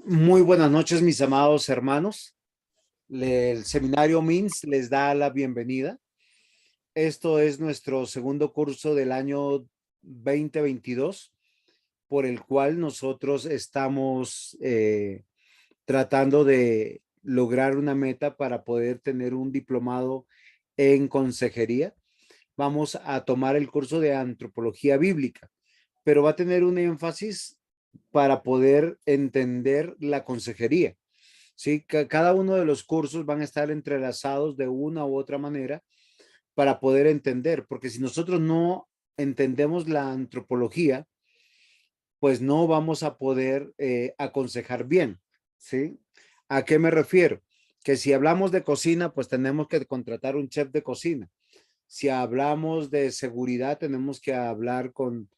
Muy buenas noches, mis amados hermanos. El seminario MINS les da la bienvenida. Esto es nuestro segundo curso del año 2022, por el cual nosotros estamos tratando de lograr una meta para poder tener un diplomado en consejería. Vamos a tomar el curso de antropología bíblica, pero va a tener un énfasis para poder entender la consejería. ¿Sí? Cada uno de los cursos van a estar entrelazados de una u otra manera para poder entender, porque si nosotros no entendemos la antropología, pues no vamos a poder aconsejar bien, ¿sí? ¿A qué me refiero? Que si hablamos de cocina, pues tenemos que contratar un chef de cocina. Si hablamos de seguridad, tenemos que hablar con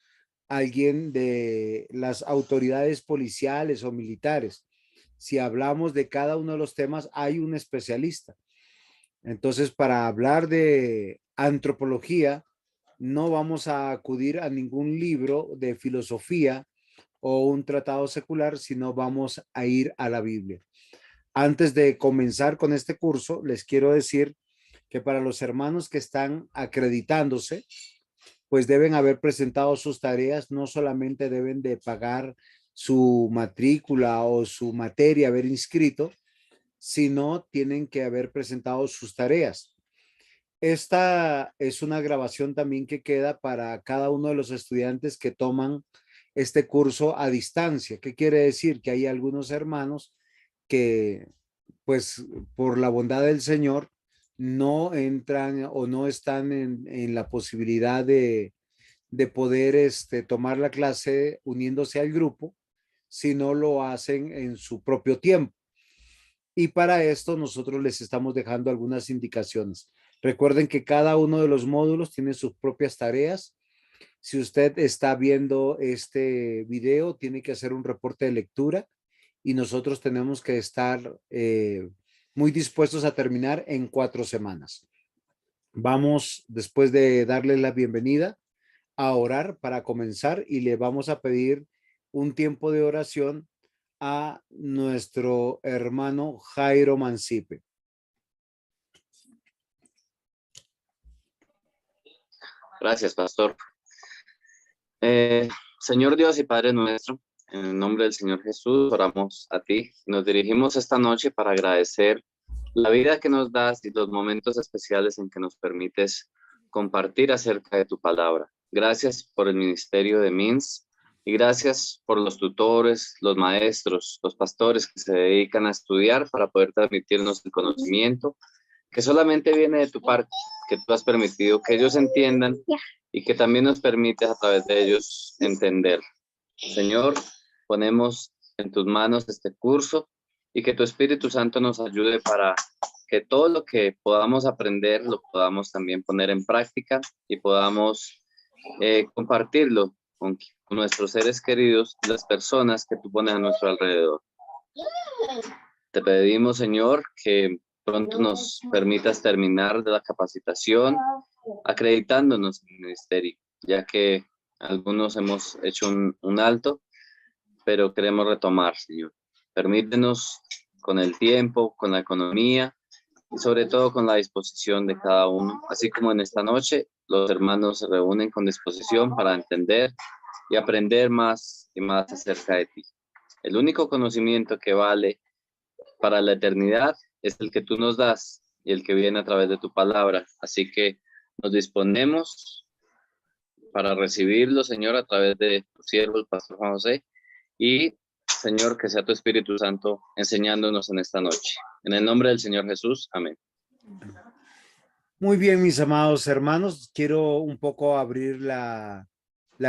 alguien de las autoridades policiales o militares. Si hablamos de cada uno de los temas, hay un especialista. Entonces, para hablar de antropología, no vamos a acudir a ningún libro de filosofía o un tratado secular, sino vamos a ir a la Biblia. Antes de comenzar con este curso, les quiero decir que para los hermanos que están acreditándose, pues deben haber presentado sus tareas, no solamente deben de pagar su matrícula o su materia, haber inscrito, sino tienen que haber presentado sus tareas. Esta es una grabación también que queda para cada uno de los estudiantes que toman este curso a distancia. ¿Qué quiere decir? Que hay algunos hermanos que, pues, por la bondad del Señor, no entran o no están en la posibilidad de poder tomar la clase uniéndose al grupo, si no lo hacen en su propio tiempo. Y para esto nosotros les estamos dejando algunas indicaciones. Recuerden que cada uno de los módulos tiene sus propias tareas. Si usted está viendo este video, tiene que hacer un reporte de lectura y nosotros tenemos que estar muy dispuestos a terminar en 4 semanas. Vamos, después de darle la bienvenida, a orar para comenzar y le vamos a pedir un tiempo de oración a nuestro hermano Jairo Mancipe. Gracias, pastor. Señor Dios y Padre nuestro, en el nombre del Señor Jesús, oramos a ti. Nos dirigimos esta noche para agradecer la vida que nos das y los momentos especiales en que nos permites compartir acerca de tu palabra. Gracias por el ministerio de MINS y gracias por los tutores, los maestros, los pastores que se dedican a estudiar para poder transmitirnos el conocimiento que solamente viene de tu parte, que tú has permitido que ellos entiendan y que también nos permites a través de ellos entender. Señor, ponemos en tus manos este curso y que tu Espíritu Santo nos ayude para que todo lo que podamos aprender lo podamos también poner en práctica y podamos compartirlo con nuestros seres queridos, las personas que tú pones a nuestro alrededor. Te pedimos, Señor, que pronto nos permitas terminar de la capacitación acreditándonos en el ministerio, ya que algunos hemos hecho un alto, pero queremos retomar, Señor. Permítenos con el tiempo, con la economía y sobre todo con la disposición de cada uno. Así como en esta noche los hermanos se reúnen con disposición para entender y aprender más y más acerca de ti. El único conocimiento que vale para la eternidad es el que tú nos das y el que viene a través de tu palabra. Así que nos disponemos para recibirlo, Señor, a través de tu siervo, el pastor Juan José, y, Señor, que sea tu Espíritu Santo enseñándonos en esta noche. En el nombre del Señor Jesús, amén. Muy bien, mis amados hermanos, quiero un poco abrir la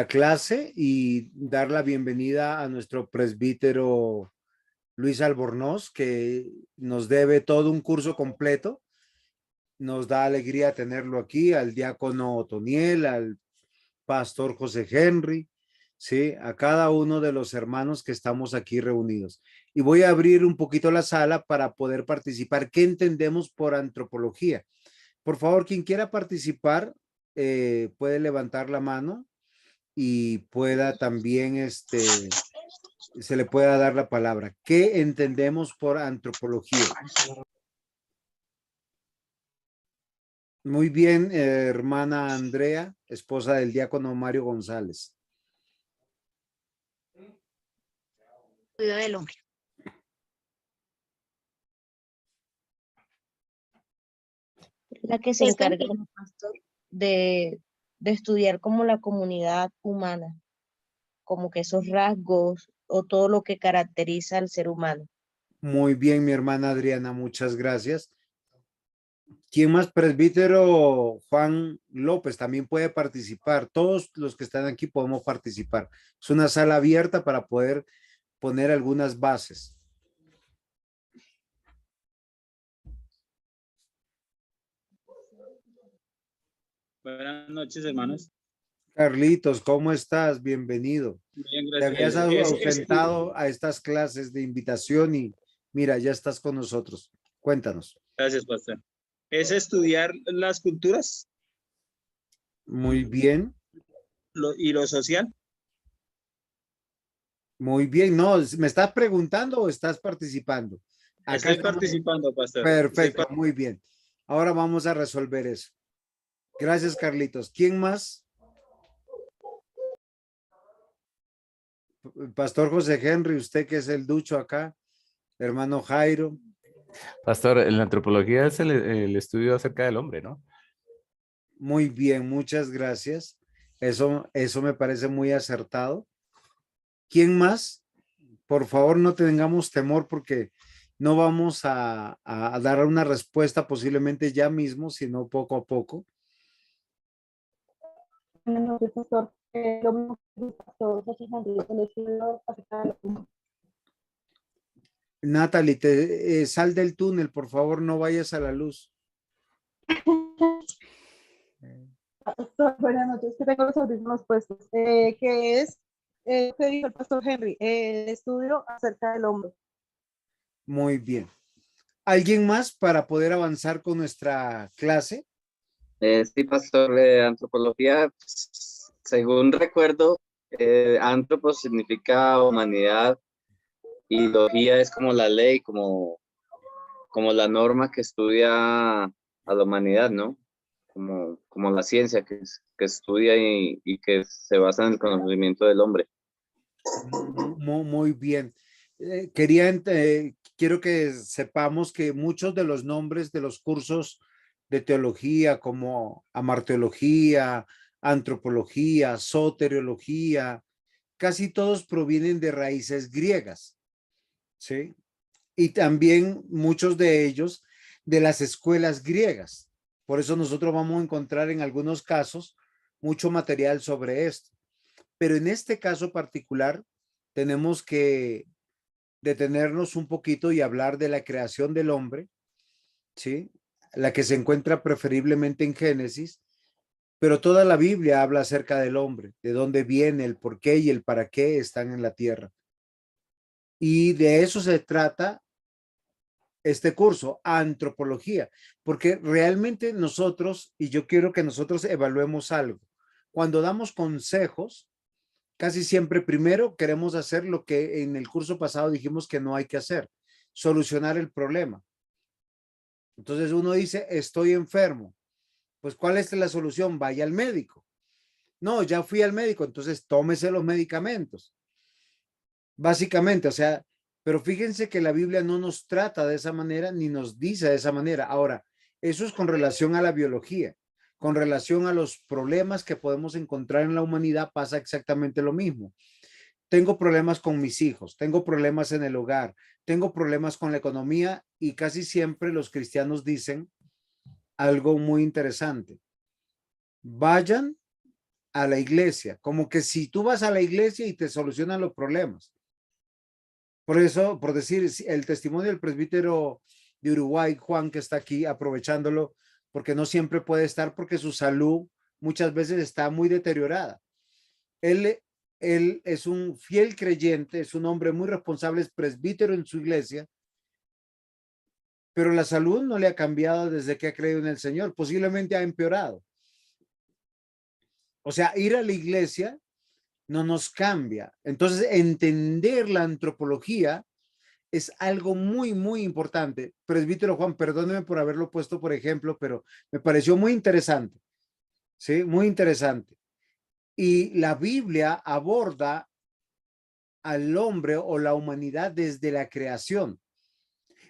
clase y dar la bienvenida a nuestro presbítero Luis Albornoz, que nos debe todo un curso completo. Nos da alegría tenerlo aquí, al diácono Otoniel, al pastor José Henry, ¿sí? A cada uno de los hermanos que estamos aquí reunidos. Y voy a abrir un poquito la sala para poder participar. ¿Qué entendemos por antropología? Por favor, quien quiera participar, puede levantar la mano y pueda también se le pueda dar la palabra. ¿Qué entendemos por antropología? Muy bien, hermana Andrea, esposa del diácono Mario González. Cuidado del hombre. La que se encarga, pastor, de estudiar como la comunidad humana, como que esos rasgos o todo lo que caracteriza al ser humano. Muy bien, mi hermana Adriana, muchas gracias. ¿Quién más? Presbítero Juan López también puede participar. Todos los que están aquí podemos participar. Es una sala abierta para poder poner algunas bases. Buenas noches, hermanos. Carlitos, ¿cómo estás? Bienvenido. Bien, Te gracias. habías ausentado a estas clases de invitación y mira, ya estás con nosotros. Cuéntanos. Gracias, pastor. Es estudiar las culturas Muy bien, y lo social. muy bien. No, ¿me estás preguntando o estás participando? Acá Estoy estamos. participando, pastor. Perfecto, muy bien. Ahora vamos a resolver eso. Gracias, Carlitos. ¿Quién más? Pastor José Henry, usted que es el ducho acá, hermano Jairo. Pastor, en la antropología es el estudio acerca del hombre, ¿no? Muy bien, muchas gracias. Eso me parece muy acertado. ¿Quién más? Por favor, no tengamos temor porque no vamos a dar una respuesta posiblemente ya mismo, sino poco a poco. Buenas noches, pastor. Lo mismo que el pastor José Henry, el estudio acerca de la Natalie, sal del túnel, por favor, no vayas a la luz. Pastor, buenas noches, que tengo los audífonos puestos. Que es, ¿qué dijo el pastor Henry? El estudio acerca del hombre. Muy bien. ¿Alguien más para poder avanzar con nuestra clase? Sí, pastor, de antropología, pues, según recuerdo, antropos significa humanidad y logía es como la ley, como la norma que estudia a la humanidad, ¿no? Como la ciencia que estudia y que se basa en el conocimiento del hombre. Muy bien. Quiero que sepamos que muchos de los nombres de los cursos de teología, como amarteología, antropología, soteriología, casi todos provienen de raíces griegas, ¿sí? Y también muchos de ellos de las escuelas griegas. Por eso nosotros vamos a encontrar en algunos casos mucho material sobre esto. Pero en este caso particular, tenemos que detenernos un poquito y hablar de la creación del hombre, ¿sí? La que se encuentra preferiblemente en Génesis, pero toda la Biblia habla acerca del hombre, de dónde viene, el por qué y el para qué están en la tierra. Y de eso se trata este curso, antropología, porque realmente nosotros, y yo quiero que nosotros evaluemos algo, cuando damos consejos, casi siempre primero queremos hacer lo que en el curso pasado dijimos que no hay que hacer, solucionar el problema. Entonces uno dice, estoy enfermo. Pues, ¿cuál es la solución? Vaya al médico. No, ya fui al médico, entonces tómese los medicamentos. Básicamente, o sea, pero fíjense que la Biblia no nos trata de esa manera ni nos dice de esa manera. Ahora, eso es con relación a la biología. Con relación a los problemas que podemos encontrar en la humanidad pasa exactamente lo mismo. Tengo problemas con mis hijos, tengo problemas en el hogar, tengo problemas con la economía y casi siempre los cristianos dicen algo muy interesante. Vayan a la iglesia, como que si tú vas a la iglesia y te solucionan los problemas. Por eso, por decir, el testimonio del presbítero de Uruguay, Juan, que está aquí, aprovechándolo, porque no siempre puede estar porque su salud muchas veces está muy deteriorada. Él es un fiel creyente, es un hombre muy responsable, es presbítero en su iglesia, pero la salud no le ha cambiado desde que ha creído en el Señor, posiblemente ha empeorado. O sea, ir a la iglesia no nos cambia. Entonces, entender la antropología es algo muy, muy importante. Presbítero Juan, perdóneme por haberlo puesto por ejemplo, pero me pareció muy interesante. Sí, muy interesante. Y la Biblia aborda al hombre o la humanidad desde la creación.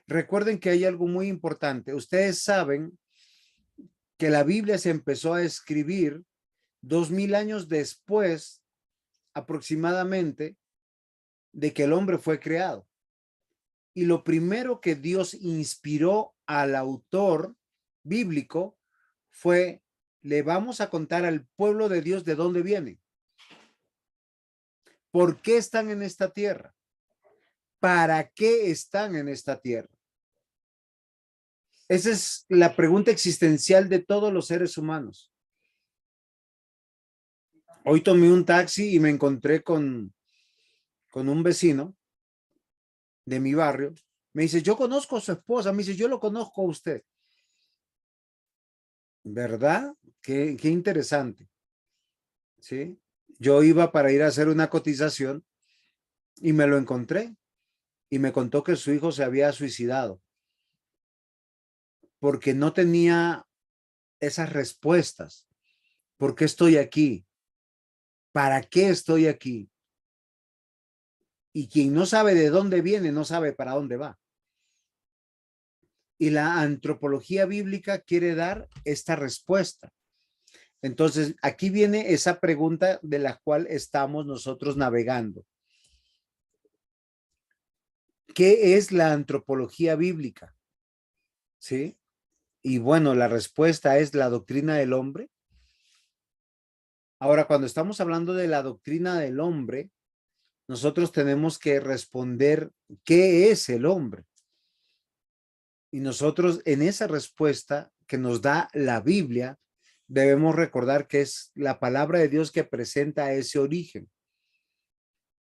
Recuerden que hay algo muy importante. Ustedes saben que la Biblia se empezó a escribir 2000 años después aproximadamente de que el hombre fue creado. Y lo primero que Dios inspiró al autor bíblico fue: le vamos a contar al pueblo de Dios de dónde vienen. ¿Por qué están en esta tierra? ¿Para qué están en esta tierra? Esa es la pregunta existencial de todos los seres humanos. Hoy tomé un taxi y me encontré con un vecino de mi barrio. Me dice: yo conozco a su esposa. Me dice: yo lo conozco a usted. ¿Verdad? Qué interesante. ¿Sí? Yo iba para ir a hacer una cotización y me lo encontré y me contó que su hijo se había suicidado porque no tenía esas respuestas. ¿Por qué estoy aquí? ¿Para qué estoy aquí? Y quien no sabe de dónde viene, no sabe para dónde va. Y la antropología bíblica quiere dar esta respuesta. Entonces, aquí viene esa pregunta de la cual estamos nosotros navegando. ¿Qué es la antropología bíblica? ¿Sí? Y bueno, la respuesta es la doctrina del hombre. Ahora, cuando estamos hablando de la doctrina del hombre, nosotros tenemos que responder: ¿qué es el hombre? Y nosotros, en esa respuesta que nos da la Biblia, debemos recordar que es la palabra de Dios que presenta ese origen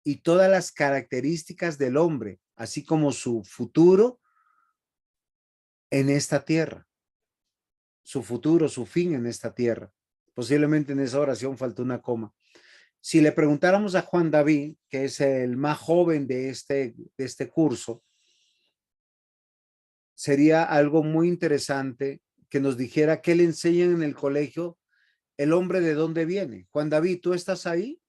y todas las características del hombre, así como su futuro en esta tierra, su futuro, su fin en esta tierra. Posiblemente en esa oración faltó una coma. Si le preguntáramos a Juan David, que es el más joven de este curso, sería algo muy interesante que nos dijera qué le enseñan en el colegio, el hombre de dónde viene. Juan David, ¿tú estás ahí?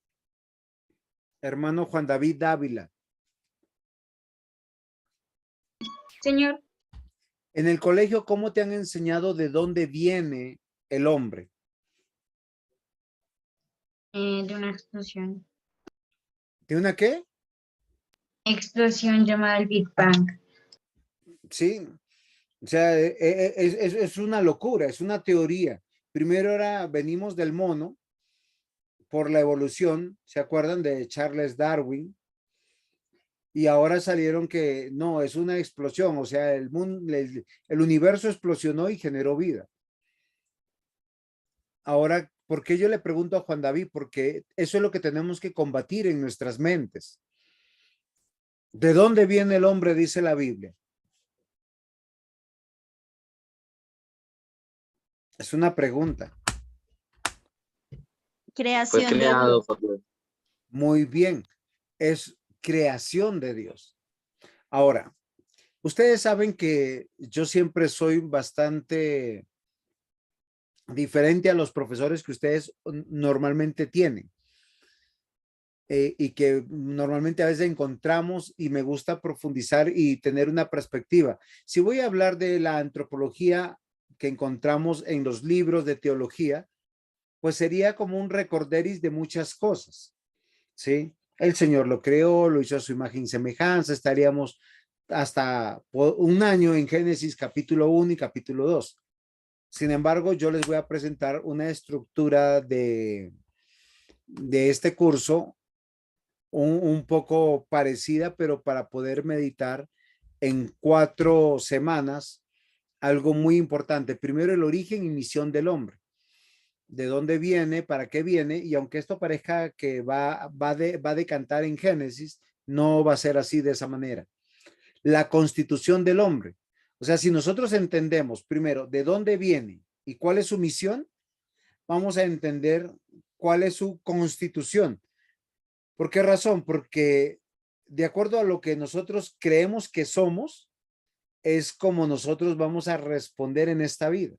Hermano Juan David Dávila. Señor, En el colegio, ¿cómo te han enseñado de dónde viene el hombre? de una explosión. ¿De una qué? Explosión llamada el Big Bang. Sí, o sea, es una locura, es una teoría. Primero venimos del mono por la evolución, ¿se acuerdan de Charles Darwin? Y ahora salieron que no, es una explosión, o sea, el universo explosionó y generó vida. Ahora, ¿por qué yo le pregunto a Juan David? Porque eso es lo que tenemos que combatir en nuestras mentes. ¿De dónde viene el hombre? Dice la Biblia. Es una pregunta. Fue Creación de creado Dios. por Dios. Muy bien. Es creación de Dios. Ahora, ustedes saben que yo siempre soy bastante diferente a los profesores que ustedes normalmente tienen. Y que normalmente a veces encontramos, y me gusta profundizar y tener una perspectiva. Si voy a hablar de la antropología que encontramos en los libros de teología, pues sería como un recorderis de muchas cosas, ¿sí? El Señor lo creó, lo hizo a su imagen y semejanza, estaríamos hasta un año en Génesis capítulo 1 y capítulo 2. Sin embargo, yo les voy a presentar una estructura de este curso un poco parecida, pero para poder meditar en 4 semanas algo muy importante. Primero, el origen y misión del hombre. ¿De dónde viene? ¿Para qué viene? Y aunque esto parezca que va a decantar en Génesis, no va a ser así de esa manera. La constitución del hombre. O sea, si nosotros entendemos primero de dónde viene y cuál es su misión, vamos a entender cuál es su constitución. ¿Por qué razón? Porque de acuerdo a lo que nosotros creemos que somos, es como nosotros vamos a responder en esta vida.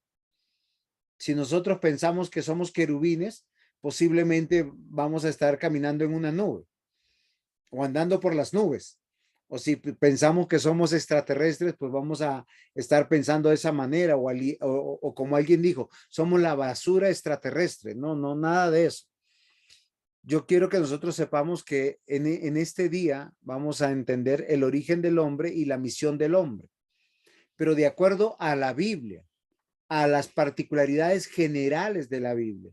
Si nosotros pensamos que somos querubines, posiblemente vamos a estar caminando en una nube o andando por las nubes. O si pensamos que somos extraterrestres, pues vamos a estar pensando de esa manera o como alguien dijo, somos la basura extraterrestre. No, no, nada de eso. Yo quiero que nosotros sepamos que en este día vamos a entender el origen del hombre y la misión del hombre, pero de acuerdo a la Biblia, a las particularidades generales de la Biblia,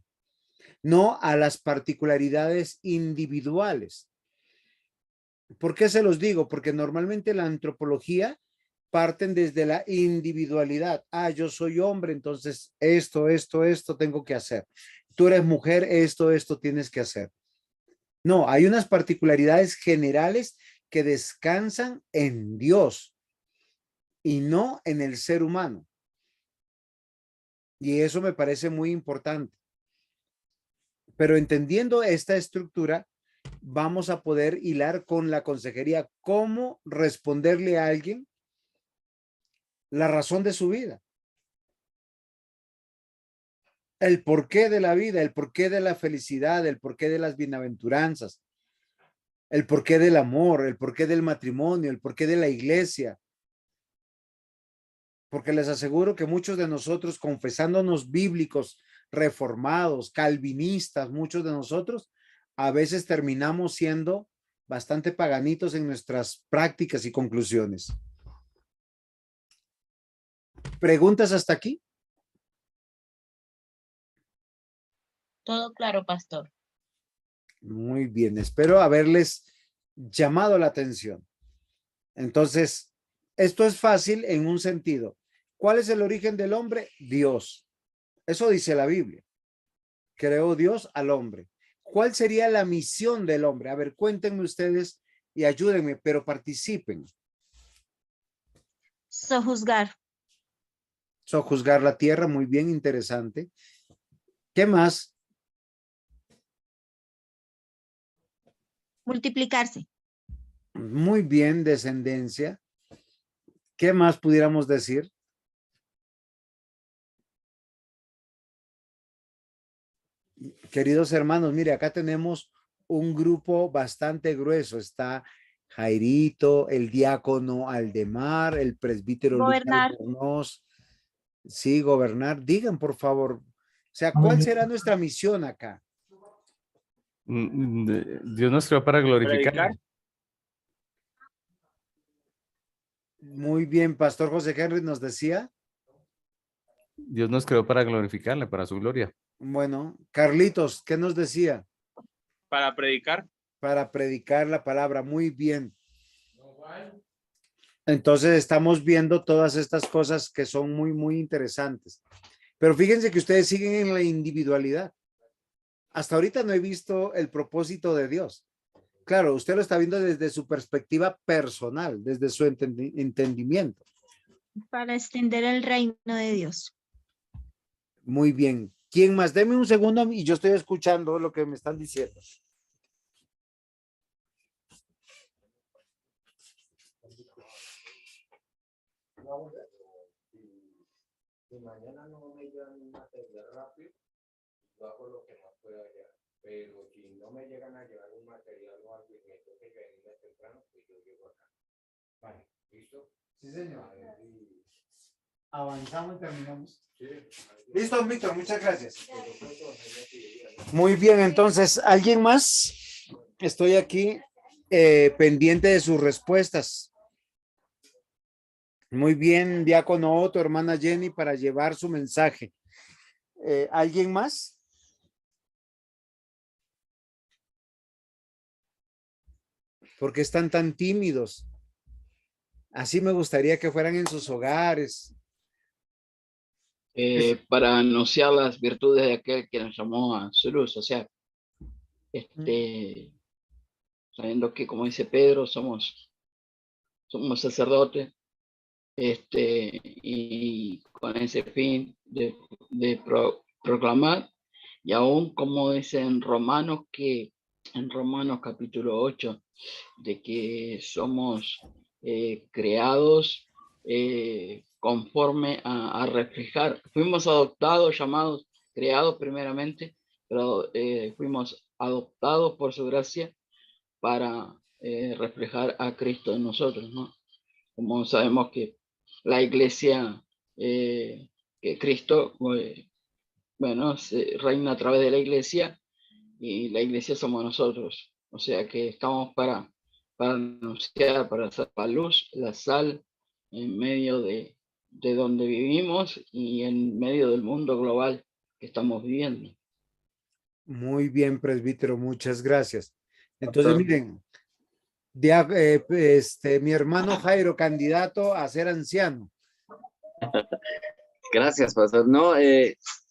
no a las particularidades individuales. ¿Por qué se los digo? Porque normalmente la antropología parten desde la individualidad. Ah, yo soy hombre, entonces esto tengo que hacer. Tú eres mujer, esto tienes que hacer. No, hay unas particularidades generales que descansan en Dios y no en el ser humano. Y eso me parece muy importante. Pero entendiendo esta estructura, vamos a poder hilar con la consejería cómo responderle a alguien la razón de su vida. El porqué de la vida, el porqué de la felicidad, el porqué de las bienaventuranzas, el porqué del amor, el porqué del matrimonio, el porqué de la iglesia. Porque les aseguro que muchos de nosotros, confesándonos bíblicos, reformados, calvinistas, muchos de nosotros, a veces terminamos siendo bastante paganitos en nuestras prácticas y conclusiones. ¿Preguntas hasta aquí? Todo claro, pastor. Muy bien, espero haberles llamado la atención. Entonces, esto es fácil en un sentido. ¿Cuál es el origen del hombre? Dios. Eso dice la Biblia. Creó Dios al hombre. ¿Cuál sería la misión del hombre? A ver, cuéntenme ustedes y ayúdenme, pero participen. Sojuzgar. Sojuzgar la tierra, muy bien, interesante. ¿Qué más? Multiplicarse. Muy bien, descendencia. ¿Qué más pudiéramos decir? Queridos hermanos, mire, acá tenemos un grupo bastante grueso. Está Jairito, el diácono Aldemar, el presbítero Luis Gobernar. Albornoz. Sí, gobernar. Digan, por favor. O sea, ¿cuál será nuestra misión acá? Dios nos creó para glorificar. Predicar. Muy bien, Pastor José Henry nos decía. Dios nos creó para glorificarle, para su gloria. Bueno, Carlitos, ¿qué nos decía? Para predicar. Para predicar la palabra. Muy bien. Entonces estamos viendo todas estas cosas que son muy, muy interesantes. Pero fíjense que ustedes siguen en la individualidad. Hasta ahorita no he visto el propósito de Dios. Claro, usted lo está viendo desde su perspectiva personal, desde su entendimiento. Para extender el reino de Dios. Muy bien. ¿Quién más? Deme un segundo y yo estoy escuchando lo que me están diciendo. Si mañana no me llegan un material rápido, yo hago lo que más pueda llegar. Pero si no me llegan a llevar un material o algo y me toca venir temprano, pues yo llego acá. Vale, ¿listo? Sí, señor. Avanzamos y terminamos. Sí. Listo, Víctor, muchas gracias. Muy bien, entonces, ¿alguien más? Estoy aquí pendiente de sus respuestas. Muy bien, diácono Otto, hermana Jenny, para llevar su mensaje. ¿Alguien más? ¿Por qué están tan tímidos? Así me gustaría que fueran en sus hogares. Para anunciar las virtudes de aquel que nos llamó a su luz, o sea, sabiendo que, como dice Pedro, somos sacerdotes, y con ese fin de proclamar, y aún como dicen Romanos, que en Romanos capítulo 8, de que somos creados conforme a reflejar. Fuimos adoptados, llamados, creados primeramente, pero fuimos adoptados por su gracia para reflejar a Cristo en nosotros, ¿no? Como sabemos que la iglesia, que Cristo, bueno, reina a través de la iglesia, y la iglesia somos nosotros. O sea que estamos para anunciar, para hacer la luz, la sal en medio de donde vivimos y en medio del mundo global que estamos viviendo. Muy bien, presbítero, muchas gracias. Entonces, Pastor. miren, mi hermano Jairo, candidato a ser anciano. Gracias, pastor. No,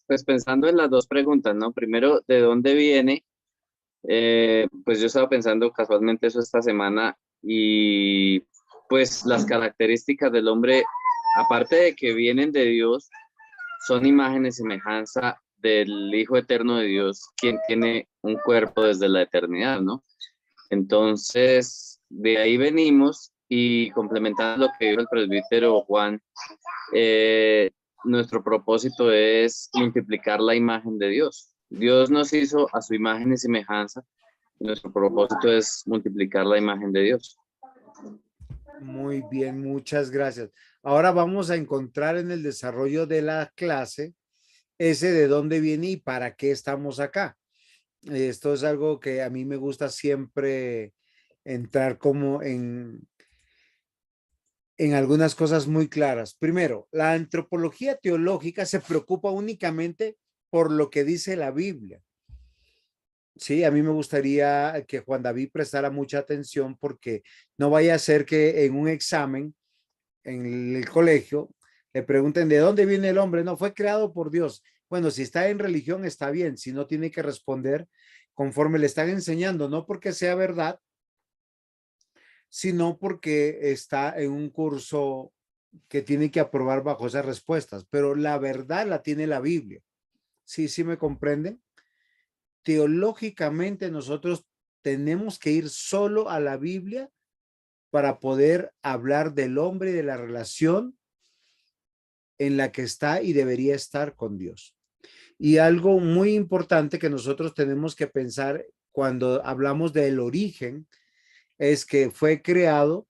pues pensando en las dos preguntas, ¿no? Primero, ¿de dónde viene? Pues yo estaba pensando casualmente eso esta semana y pues las características del hombre, aparte de que vienen de Dios, son imagen y semejanza del Hijo Eterno de Dios, quien tiene un cuerpo desde la eternidad, ¿no? Entonces, de ahí venimos y complementando lo que dijo el presbítero Juan, nuestro propósito es multiplicar la imagen de Dios. Dios nos hizo a su imagen y semejanza. Y nuestro propósito es multiplicar la imagen de Dios. Muy bien, muchas gracias. Ahora vamos a encontrar en el desarrollo de la clase ese de dónde viene y para qué estamos acá. Esto es algo que a mí me gusta siempre entrar como en algunas cosas muy claras. Primero, la antropología teológica se preocupa únicamente por lo que dice la Biblia. Sí, a mí me gustaría que Juan David prestara mucha atención porque no vaya a ser que en un examen en el colegio le pregunten de dónde viene el hombre. No, fue creado por Dios. Bueno, si está en religión está bien, si no tiene que responder conforme le están enseñando, no porque sea verdad, sino porque está en un curso que tiene que aprobar bajo esas respuestas, pero la verdad la tiene la Biblia. Sí, sí me comprenden. Teológicamente nosotros tenemos que ir solo a la Biblia para poder hablar del hombre y de la relación en la que está y debería estar con Dios. Y algo muy importante que nosotros tenemos que pensar cuando hablamos del origen es que fue creado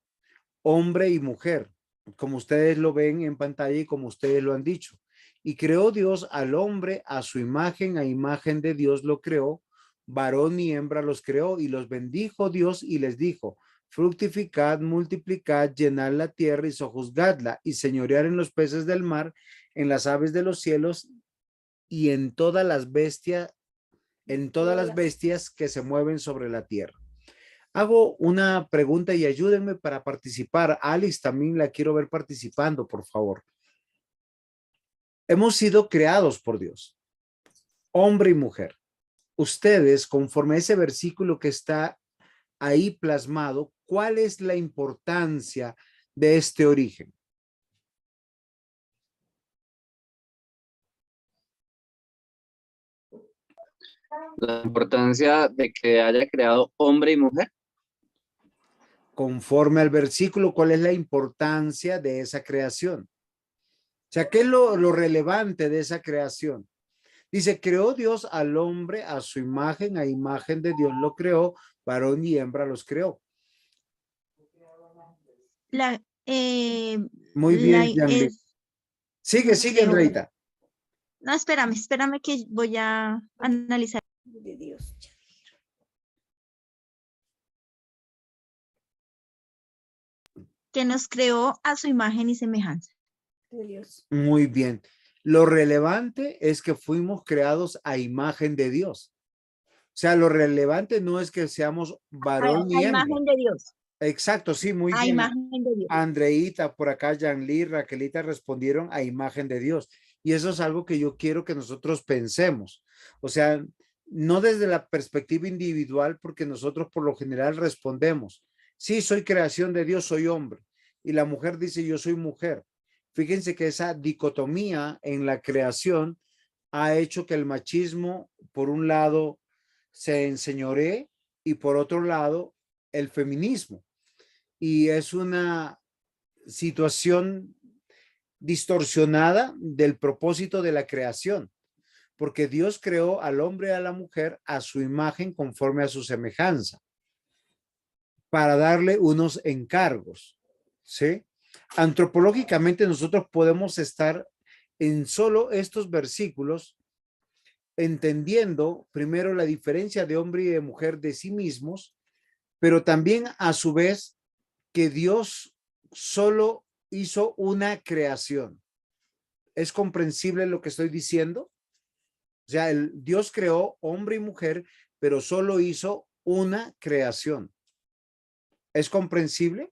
hombre y mujer, como ustedes lo ven en pantalla y como ustedes lo han dicho. Y creó Dios al hombre a su imagen, a imagen de Dios lo creó, varón y hembra los creó y los bendijo Dios y les dijo, fructificad, multiplicad, llenad la tierra y sojuzgadla y señorear en los peces del mar, en las aves de los cielos y en todas las bestias que se mueven sobre la tierra. Hago una pregunta y ayúdenme para participar. Alice, también la quiero ver participando, por favor. Hemos sido creados por Dios, hombre y mujer. Ustedes, conforme a ese versículo que está ahí plasmado, ¿cuál es la importancia de este origen? La importancia de que haya creado hombre y mujer. Conforme al versículo, ¿cuál es la importancia de esa creación? O sea, ¿qué es lo relevante de esa creación? Dice, creó Dios al hombre a su imagen, a imagen de Dios lo creó, varón y hembra los creó. Muy bien, Yanli. Sigue, Andreita. No, espérame que voy a analizar. De Dios. Que nos creó a su imagen y semejanza. De Dios. Muy bien. Lo relevante es que fuimos creados a imagen de Dios. O sea, lo relevante no es que seamos varón y A hembra. imagen de Dios. Exacto, sí, muy A bien. imagen de Dios. Andreita, por acá, Yanli, Raquelita respondieron a imagen de Dios. Y eso es algo que yo quiero que nosotros pensemos. O sea, no desde la perspectiva individual, porque nosotros por lo general respondemos, sí, soy creación de Dios, soy hombre. Y la mujer dice, yo soy mujer. Fíjense que esa dicotomía en la creación ha hecho que el machismo, por un lado, se enseñoree y por otro lado el feminismo. Y es una situación distorsionada del propósito de la creación, porque Dios creó al hombre y a la mujer a su imagen conforme a su semejanza, para darle unos encargos, ¿sí? Antropológicamente nosotros podemos estar en solo estos versículos entendiendo primero la diferencia de hombre y de mujer de sí mismos, pero también a su vez que Dios solo hizo una creación. ¿Es comprensible lo que estoy diciendo? O sea, Dios creó hombre y mujer, pero solo hizo una creación. ¿Es comprensible?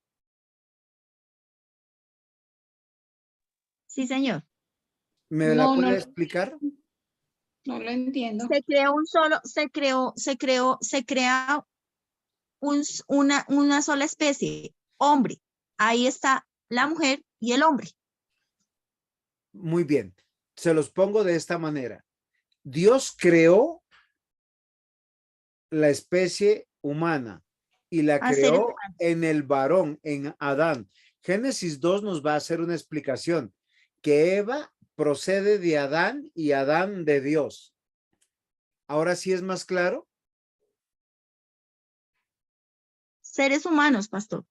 Sí, señor. ¿Me la puede explicar? No lo entiendo. Se creó un solo, se crea una sola especie, hombre. Ahí está la mujer y el hombre. Muy bien. Se los pongo de esta manera. Dios creó la especie humana y la creó en el varón, en Adán. Génesis 2 nos va a hacer una explicación que Eva procede de Adán y Adán de Dios. ¿Ahora sí es más claro? Seres humanos, pastor.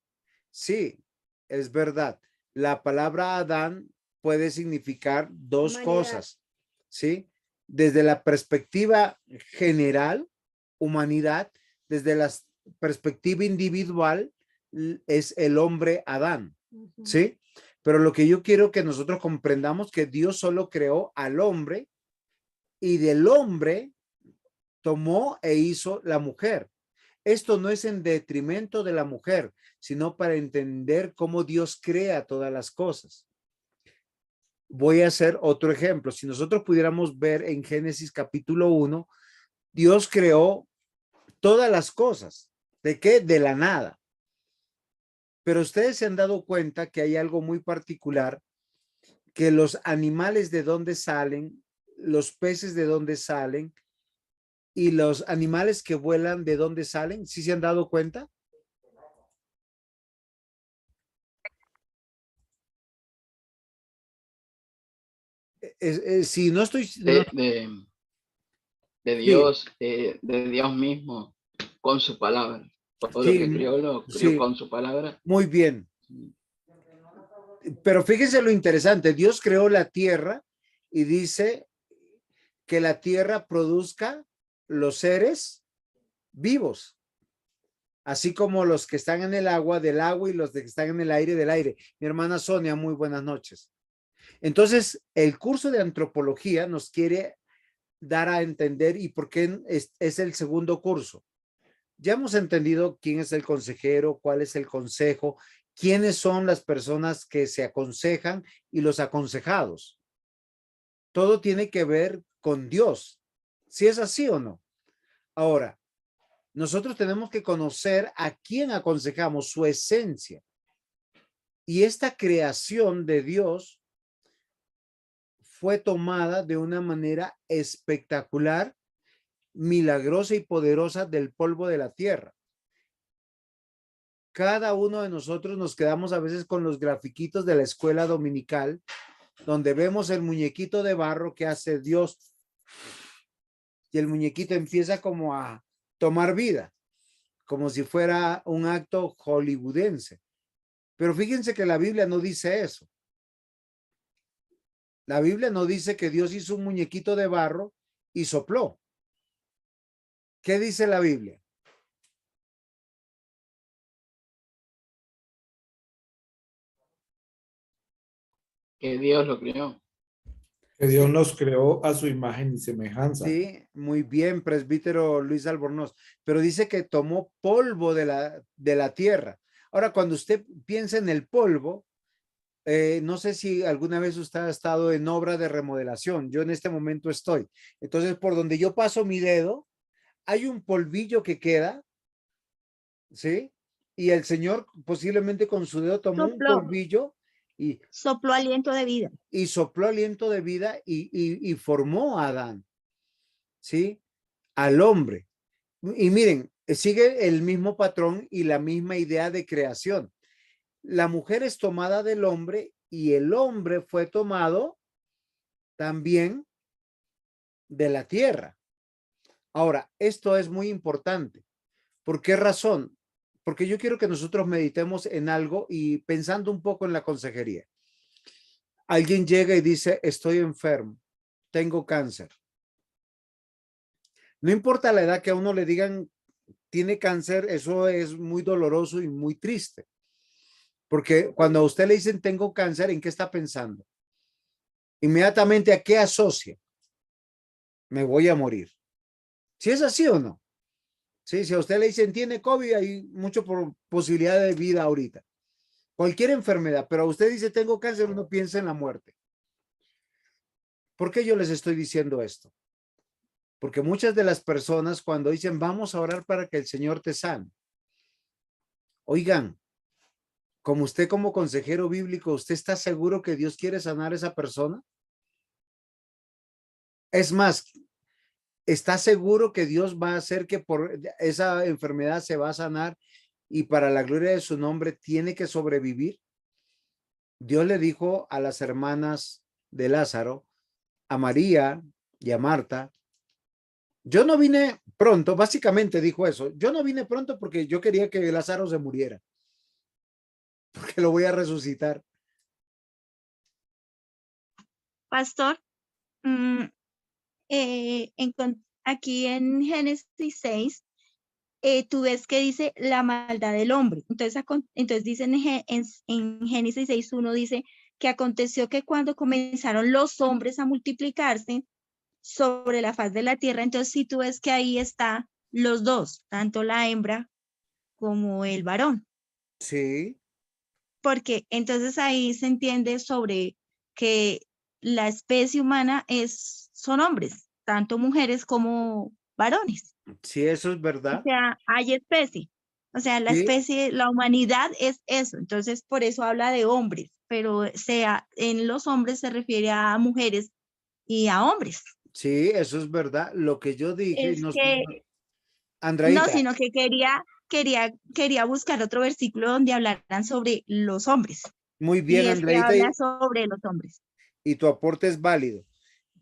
Sí, es verdad. La palabra Adán puede significar dos cosas, ¿sí? Desde la perspectiva general, humanidad, desde la perspectiva individual, es el hombre Adán, ¿sí? Pero lo que yo quiero que nosotros comprendamos que Dios solo creó al hombre y del hombre tomó e hizo la mujer. Esto no es en detrimento de la mujer, sino para entender cómo Dios crea todas las cosas. Voy a hacer otro ejemplo. Si nosotros pudiéramos ver en Génesis capítulo 1, Dios creó todas las cosas. ¿De qué? De la nada. Pero ustedes se han dado cuenta que hay algo muy particular, que los animales de dónde salen, los peces de dónde salen y los animales que vuelan de dónde salen. ¿Sí se han dado cuenta? Si no estoy... De Dios, de Dios mismo, con su palabra. Todo lo que creó, lo creó con su palabra. Muy bien. Pero fíjense lo interesante. Dios creó la tierra y dice que la tierra produzca los seres vivos, así como los que están en el agua, del agua, y los que están en el aire, del aire. Mi hermana Sonia, muy buenas noches. Entonces, el curso de antropología nos quiere dar a entender y por qué es el segundo curso. Ya hemos entendido quién es el consejero, cuál es el consejo, quiénes son las personas que se aconsejan y los aconsejados. Todo tiene que ver con Dios, si es así o no. Ahora, nosotros tenemos que conocer a quién aconsejamos, su esencia. Y esta creación de Dios fue tomada de una manera espectacular, milagrosa y poderosa del polvo de la tierra. Cada uno de nosotros nos quedamos a veces con los grafiquitos de la escuela dominical, donde vemos el muñequito de barro que hace Dios y el muñequito empieza como a tomar vida, como si fuera un acto hollywoodense. Pero fíjense que la Biblia no dice eso. La Biblia no dice que Dios hizo un muñequito de barro y sopló. ¿Qué dice la Biblia? Que Dios lo creó. Que Dios nos creó a su imagen y semejanza. Sí, muy bien, presbítero Luis Albornoz. Pero dice que tomó polvo de la tierra. Ahora, cuando usted piensa en el polvo, no sé si alguna vez usted ha estado en obra de remodelación. Yo en este momento estoy. Entonces, por donde yo paso mi dedo, hay un polvillo que queda, ¿sí? Y el Señor posiblemente con su dedo tomó un polvillo y sopló aliento de vida. Y sopló aliento de vida y formó a Adán, ¿sí? Al hombre. Y miren, sigue el mismo patrón y la misma idea de creación. La mujer es tomada del hombre y el hombre fue tomado también de la tierra. Ahora, esto es muy importante. ¿Por qué razón? Porque yo quiero que nosotros meditemos en algo y pensando un poco en la consejería. Alguien llega y dice, estoy enfermo, tengo cáncer. No importa la edad que a uno le digan, tiene cáncer, eso es muy doloroso y muy triste. Porque cuando a usted le dicen, tengo cáncer, ¿en qué está pensando? Inmediatamente, ¿a qué asocia? Me voy a morir. ¿Si es así o no? Sí, si a usted le dicen, tiene COVID, hay mucha posibilidad de vida ahorita. Cualquier enfermedad, pero a usted dice, tengo cáncer, uno piensa en la muerte. ¿Por qué yo les estoy diciendo esto? Porque muchas de las personas cuando dicen, vamos a orar para que el Señor te sane. Oigan, como usted como consejero bíblico, ¿usted está seguro que Dios quiere sanar a esa persona? Es más, ¿está seguro que Dios va a hacer que por esa enfermedad se va a sanar y para la gloria de su nombre tiene que sobrevivir? Dios le dijo a las hermanas de Lázaro, a María y a Marta, yo no vine pronto, básicamente dijo eso, yo no vine pronto porque yo quería que Lázaro se muriera, porque lo voy a resucitar. Pastor, aquí en Génesis 6, tú ves que dice la maldad del hombre. Entonces dice en Génesis 6:1 dice que aconteció que cuando comenzaron los hombres a multiplicarse sobre la faz de la tierra, entonces si tú ves que ahí está los dos, tanto la hembra como el varón. Sí. Porque entonces ahí se entiende sobre que la especie humana son hombres, tanto mujeres como varones. Sí, eso es O verdad. sea, hay especie. O sea, la Sí. especie, la humanidad es eso. Entonces, por eso habla de hombres, pero en los hombres se refiere a mujeres y a hombres. Sí, eso es verdad. Lo que yo dije, Es que, no, Andreita, sino que quería buscar otro versículo donde hablaran sobre los hombres. muy bien, Y este Andreita, habla sobre los hombres. y tu aporte es válido.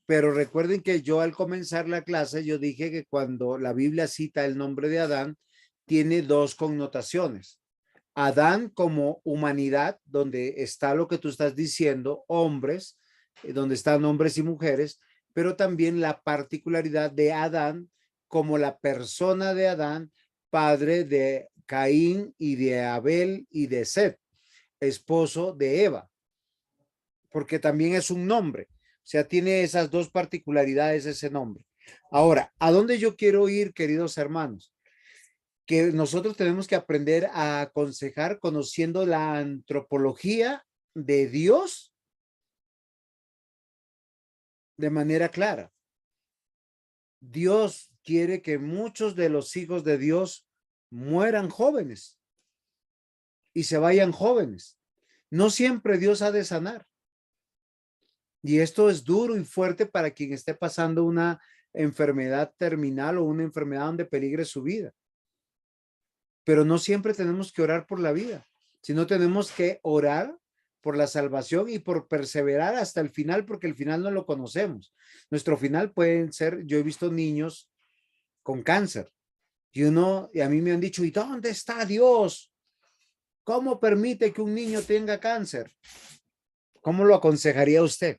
Pero recuerden que yo al comenzar la clase, yo dije que cuando la Biblia cita el nombre de Adán, tiene dos connotaciones. Adán como humanidad, donde está lo que tú estás diciendo, hombres, donde están hombres y mujeres, pero también la particularidad de Adán como la persona de Adán, padre de Caín y de Abel y de Set, esposo de Eva, porque también es un nombre. O sea, tiene esas dos particularidades ese nombre. Ahora, ¿a dónde yo quiero ir, queridos hermanos? Que nosotros tenemos que aprender a aconsejar conociendo la antropología de Dios de manera clara. Dios quiere que muchos de los hijos de Dios mueran jóvenes y se vayan jóvenes. No siempre Dios ha de sanar. Y esto es duro y fuerte para quien esté pasando una enfermedad terminal o una enfermedad donde peligre su vida. Pero no siempre tenemos que orar por la vida, sino tenemos que orar por la salvación y por perseverar hasta el final, porque el final no lo conocemos. Nuestro final pueden ser, yo he visto niños con cáncer y a mí me han dicho, ¿y dónde está Dios? ¿Cómo permite que un niño tenga cáncer? ¿Cómo lo aconsejaría usted?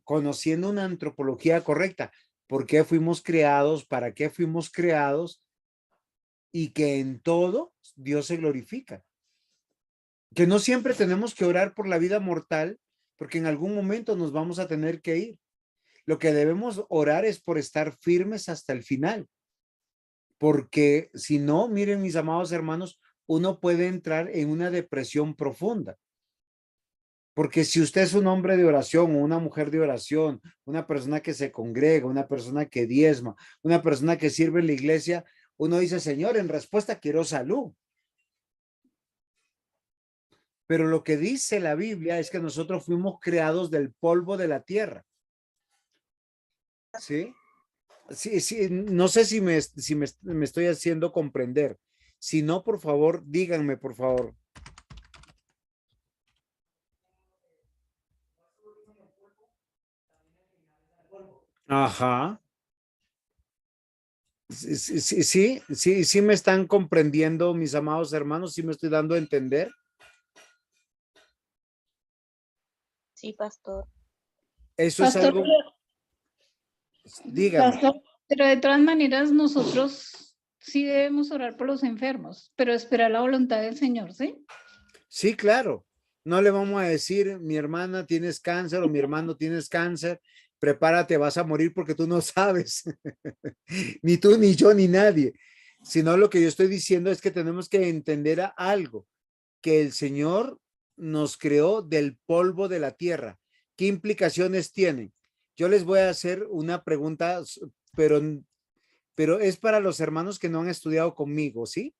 Conociendo una antropología correcta. ¿Por qué fuimos creados? ¿Para qué fuimos creados? Y que en todo Dios se glorifica. Que no siempre tenemos que orar por la vida mortal, porque en algún momento nos vamos a tener que ir. Lo que debemos orar es por estar firmes hasta el final. Porque si no, miren mis amados hermanos, uno puede entrar en una depresión profunda. Porque si usted es un hombre de oración o una mujer de oración, una persona que se congrega, una persona que diezma, una persona que sirve en la iglesia, uno dice, Señor, en respuesta quiero salud. Pero lo que dice la Biblia es que nosotros fuimos creados del polvo de la tierra. ¿Sí? Sí, sí, no sé si me estoy haciendo comprender. Si no, por favor, díganme, por favor. Ajá. Sí, sí, sí, sí, sí, sí me están comprendiendo, mis amados hermanos, sí me estoy dando a entender. Sí, pastor. Eso es Pastor, algo, dígame. pastor, pero de todas maneras nosotros sí debemos orar por los enfermos, pero esperar la voluntad del Señor, ¿sí? Sí, claro. No le vamos a decir, mi hermana tienes cáncer o mi hermano tienes cáncer, prepárate, vas a morir porque tú no sabes. Ni tú, ni yo, ni nadie. Sino lo que yo estoy diciendo es que tenemos que entender algo, que el Señor nos creó del polvo de la tierra. ¿Qué implicaciones tiene? Yo les voy a hacer una pregunta, pero, pero es para los hermanos que no han estudiado conmigo, ¿sí?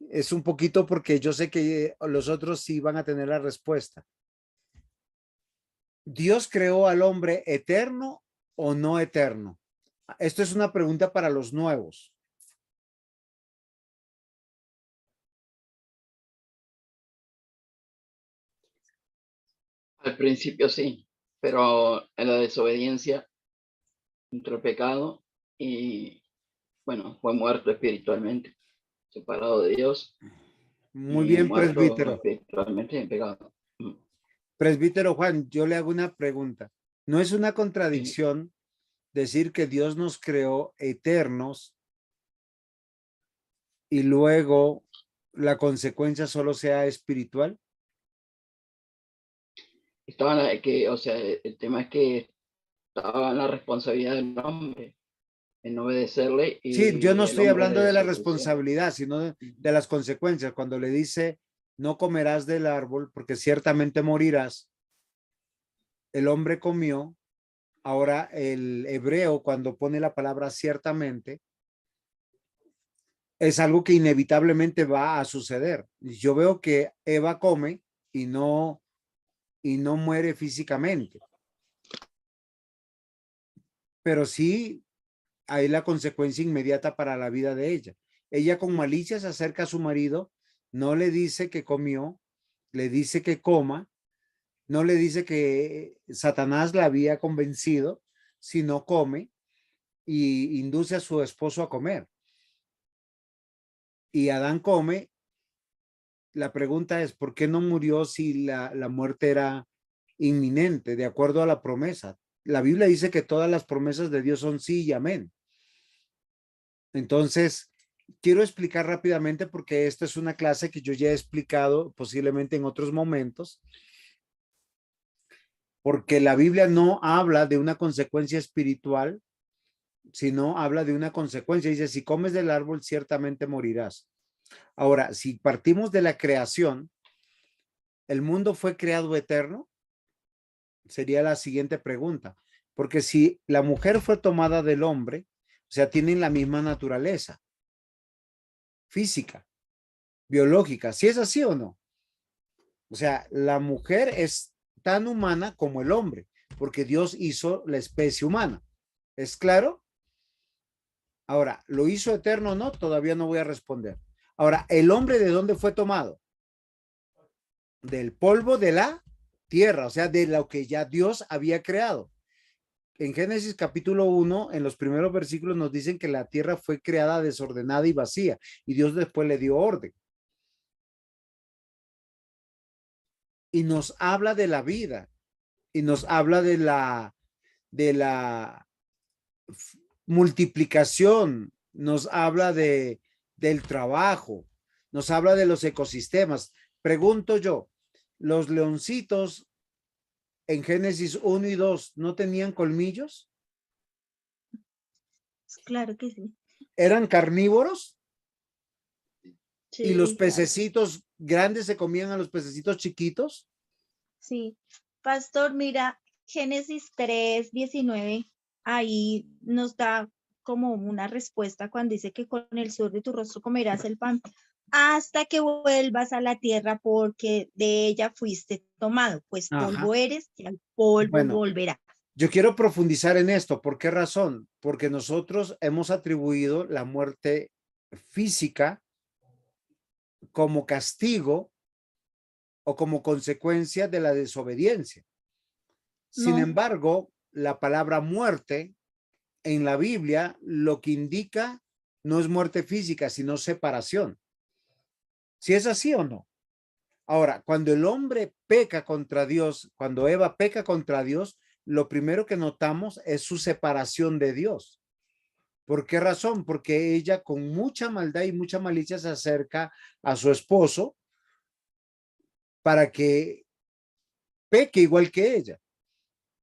Es un poquito porque yo sé que los otros sí van a tener la respuesta. ¿Dios creó al hombre eterno o no eterno? Esto es una pregunta para los nuevos. Al principio sí, pero en la desobediencia entró el pecado y, bueno, fue muerto espiritualmente, separado de Dios Muy y bien, muerto presbítero. espiritualmente en pecado. Presbítero Juan, yo le hago una pregunta. ¿No es una Sí. contradicción decir que Dios nos creó eternos y luego la consecuencia solo sea espiritual? O sea, el tema es que estaba en la responsabilidad del hombre en obedecerle Sí, yo no y el estoy hombre hablando le de la desobedeció. responsabilidad, sino de las consecuencias. Cuando le dice, no comerás del árbol porque ciertamente morirás, el hombre comió. Ahora el hebreo, cuando pone la palabra ciertamente, es algo que inevitablemente va a suceder. Yo veo que Eva come y no muere físicamente, pero sí hay la consecuencia inmediata para la vida de ella. Ella con malicia se acerca a su marido, no le dice que comió, le dice que coma, no le dice que Satanás la había convencido, sino come y induce a su esposo a comer. Y Adán come. La pregunta es, ¿por qué no murió si la muerte era inminente, de acuerdo a la promesa? La Biblia dice que todas las promesas de Dios son sí y amén. Entonces, quiero explicar rápidamente porque esta es una clase que yo ya he explicado posiblemente en otros momentos, porque la Biblia no habla de una consecuencia espiritual, sino habla de una consecuencia. Dice, si comes del árbol, ciertamente morirás. Ahora, si partimos de la creación, ¿el mundo fue creado eterno? Sería la siguiente pregunta, porque si la mujer fue tomada del hombre, o sea, tienen la misma naturaleza física, biológica, ¿si es así o no? O sea, la mujer es tan humana como el hombre, porque Dios hizo la especie humana. ¿Es claro? Ahora, ¿lo hizo eterno o no? Todavía no voy a responder. Ahora, ¿el hombre de dónde fue tomado? Del polvo de la tierra, o sea, de lo que ya Dios había creado. En Génesis capítulo 1, en los primeros versículos nos dicen que la tierra fue creada desordenada y vacía y Dios después le dio orden. Y nos habla de la vida y nos habla de la multiplicación, nos habla del trabajo, nos habla de los ecosistemas. Pregunto yo, ¿los leoncitos en Génesis 1 y 2 no tenían colmillos? Claro que sí. ¿Eran carnívoros? ¿Y los Sí, claro. pececitos grandes se comían a los pececitos chiquitos? Sí. Pastor, mira, Génesis 3:19, ahí nos da como una respuesta cuando dice que con el sudor de tu rostro comerás el pan hasta que vuelvas a la tierra porque de ella fuiste tomado, pues Ajá. polvo eres y al polvo Bueno, volverás. Yo quiero profundizar en esto. ¿Por qué razón? Porque nosotros hemos atribuido la muerte física como castigo o como consecuencia de la desobediencia. Sin No. embargo, la palabra muerte en la Biblia lo que indica no es muerte física, sino separación. ¿Si es así o no? Ahora, cuando el hombre peca contra Dios, cuando Eva peca contra Dios, lo primero que notamos es su separación de Dios. ¿Por qué razón? Porque ella con mucha maldad y mucha malicia se acerca a su esposo para que peque igual que ella.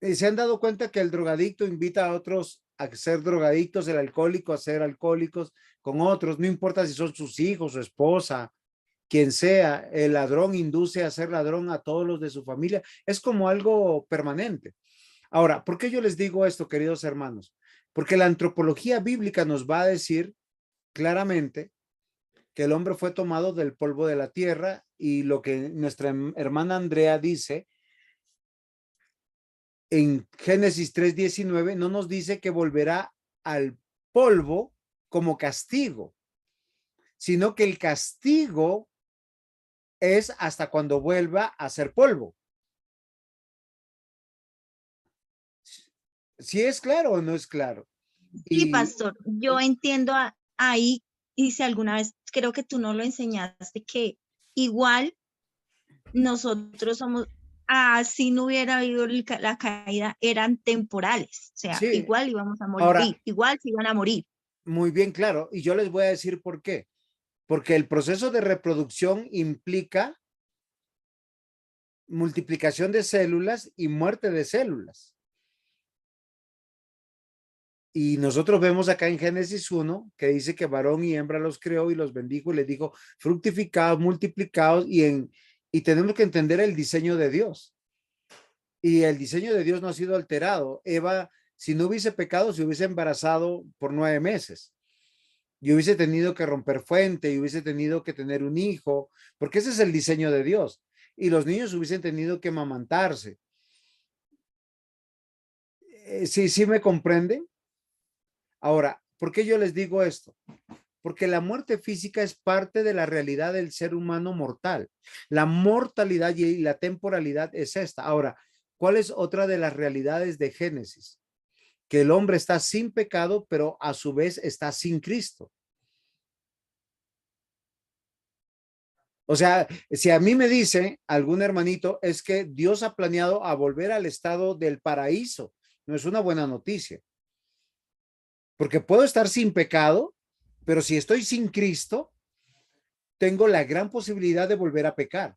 ¿Se han dado cuenta que el drogadicto invita a otros a ser drogadictos, el alcohólico a ser alcohólicos con otros? No importa si son sus hijos, su esposa, quien sea. El ladrón induce a ser ladrón a todos los de su familia. Es como algo permanente. Ahora, ¿por qué yo les digo esto, queridos hermanos? Porque la antropología bíblica nos va a decir claramente que el hombre fue tomado del polvo de la tierra, y lo que nuestra hermana Andrea dice en Génesis 3:19 no nos dice que volverá al polvo como castigo, sino que el castigo es hasta cuando vuelva a ser polvo. ¿Si es claro o no es claro? Sí, pastor, yo entiendo ahí, y si alguna vez, creo que tú no lo enseñaste, que igual nosotros somos, así no hubiera habido la caída, eran temporales, o sea, Sí. igual íbamos a morir, Ahora, igual se iban a morir. muy bien, claro. Y yo les voy a decir por qué. Porque el proceso de reproducción implica multiplicación de células y muerte de células. Y nosotros vemos acá en Génesis 1 que dice que varón y hembra los creó y los bendijo y les dijo fructificados, multiplicados, y tenemos que entender el diseño de Dios. Y el diseño de Dios no ha sido alterado. Eva, si no hubiese pecado, se hubiese embarazado por 9 meses. Y hubiese tenido que romper fuente y hubiese tenido que tener un hijo, porque ese es el diseño de Dios. Y los niños hubiesen tenido que amamantarse. ¿Sí me comprenden? Ahora, ¿por qué yo les digo esto? Porque la muerte física es parte de la realidad del ser humano mortal. La mortalidad y la temporalidad es esta. Ahora, ¿cuál es otra de las realidades de Génesis? Que el hombre está sin pecado, pero a su vez está sin Cristo. O sea, si a mí me dice algún hermanito, es que Dios ha planeado a volver al estado del paraíso, no es una buena noticia. Porque puedo estar sin pecado, pero si estoy sin Cristo, tengo la gran posibilidad de volver a pecar.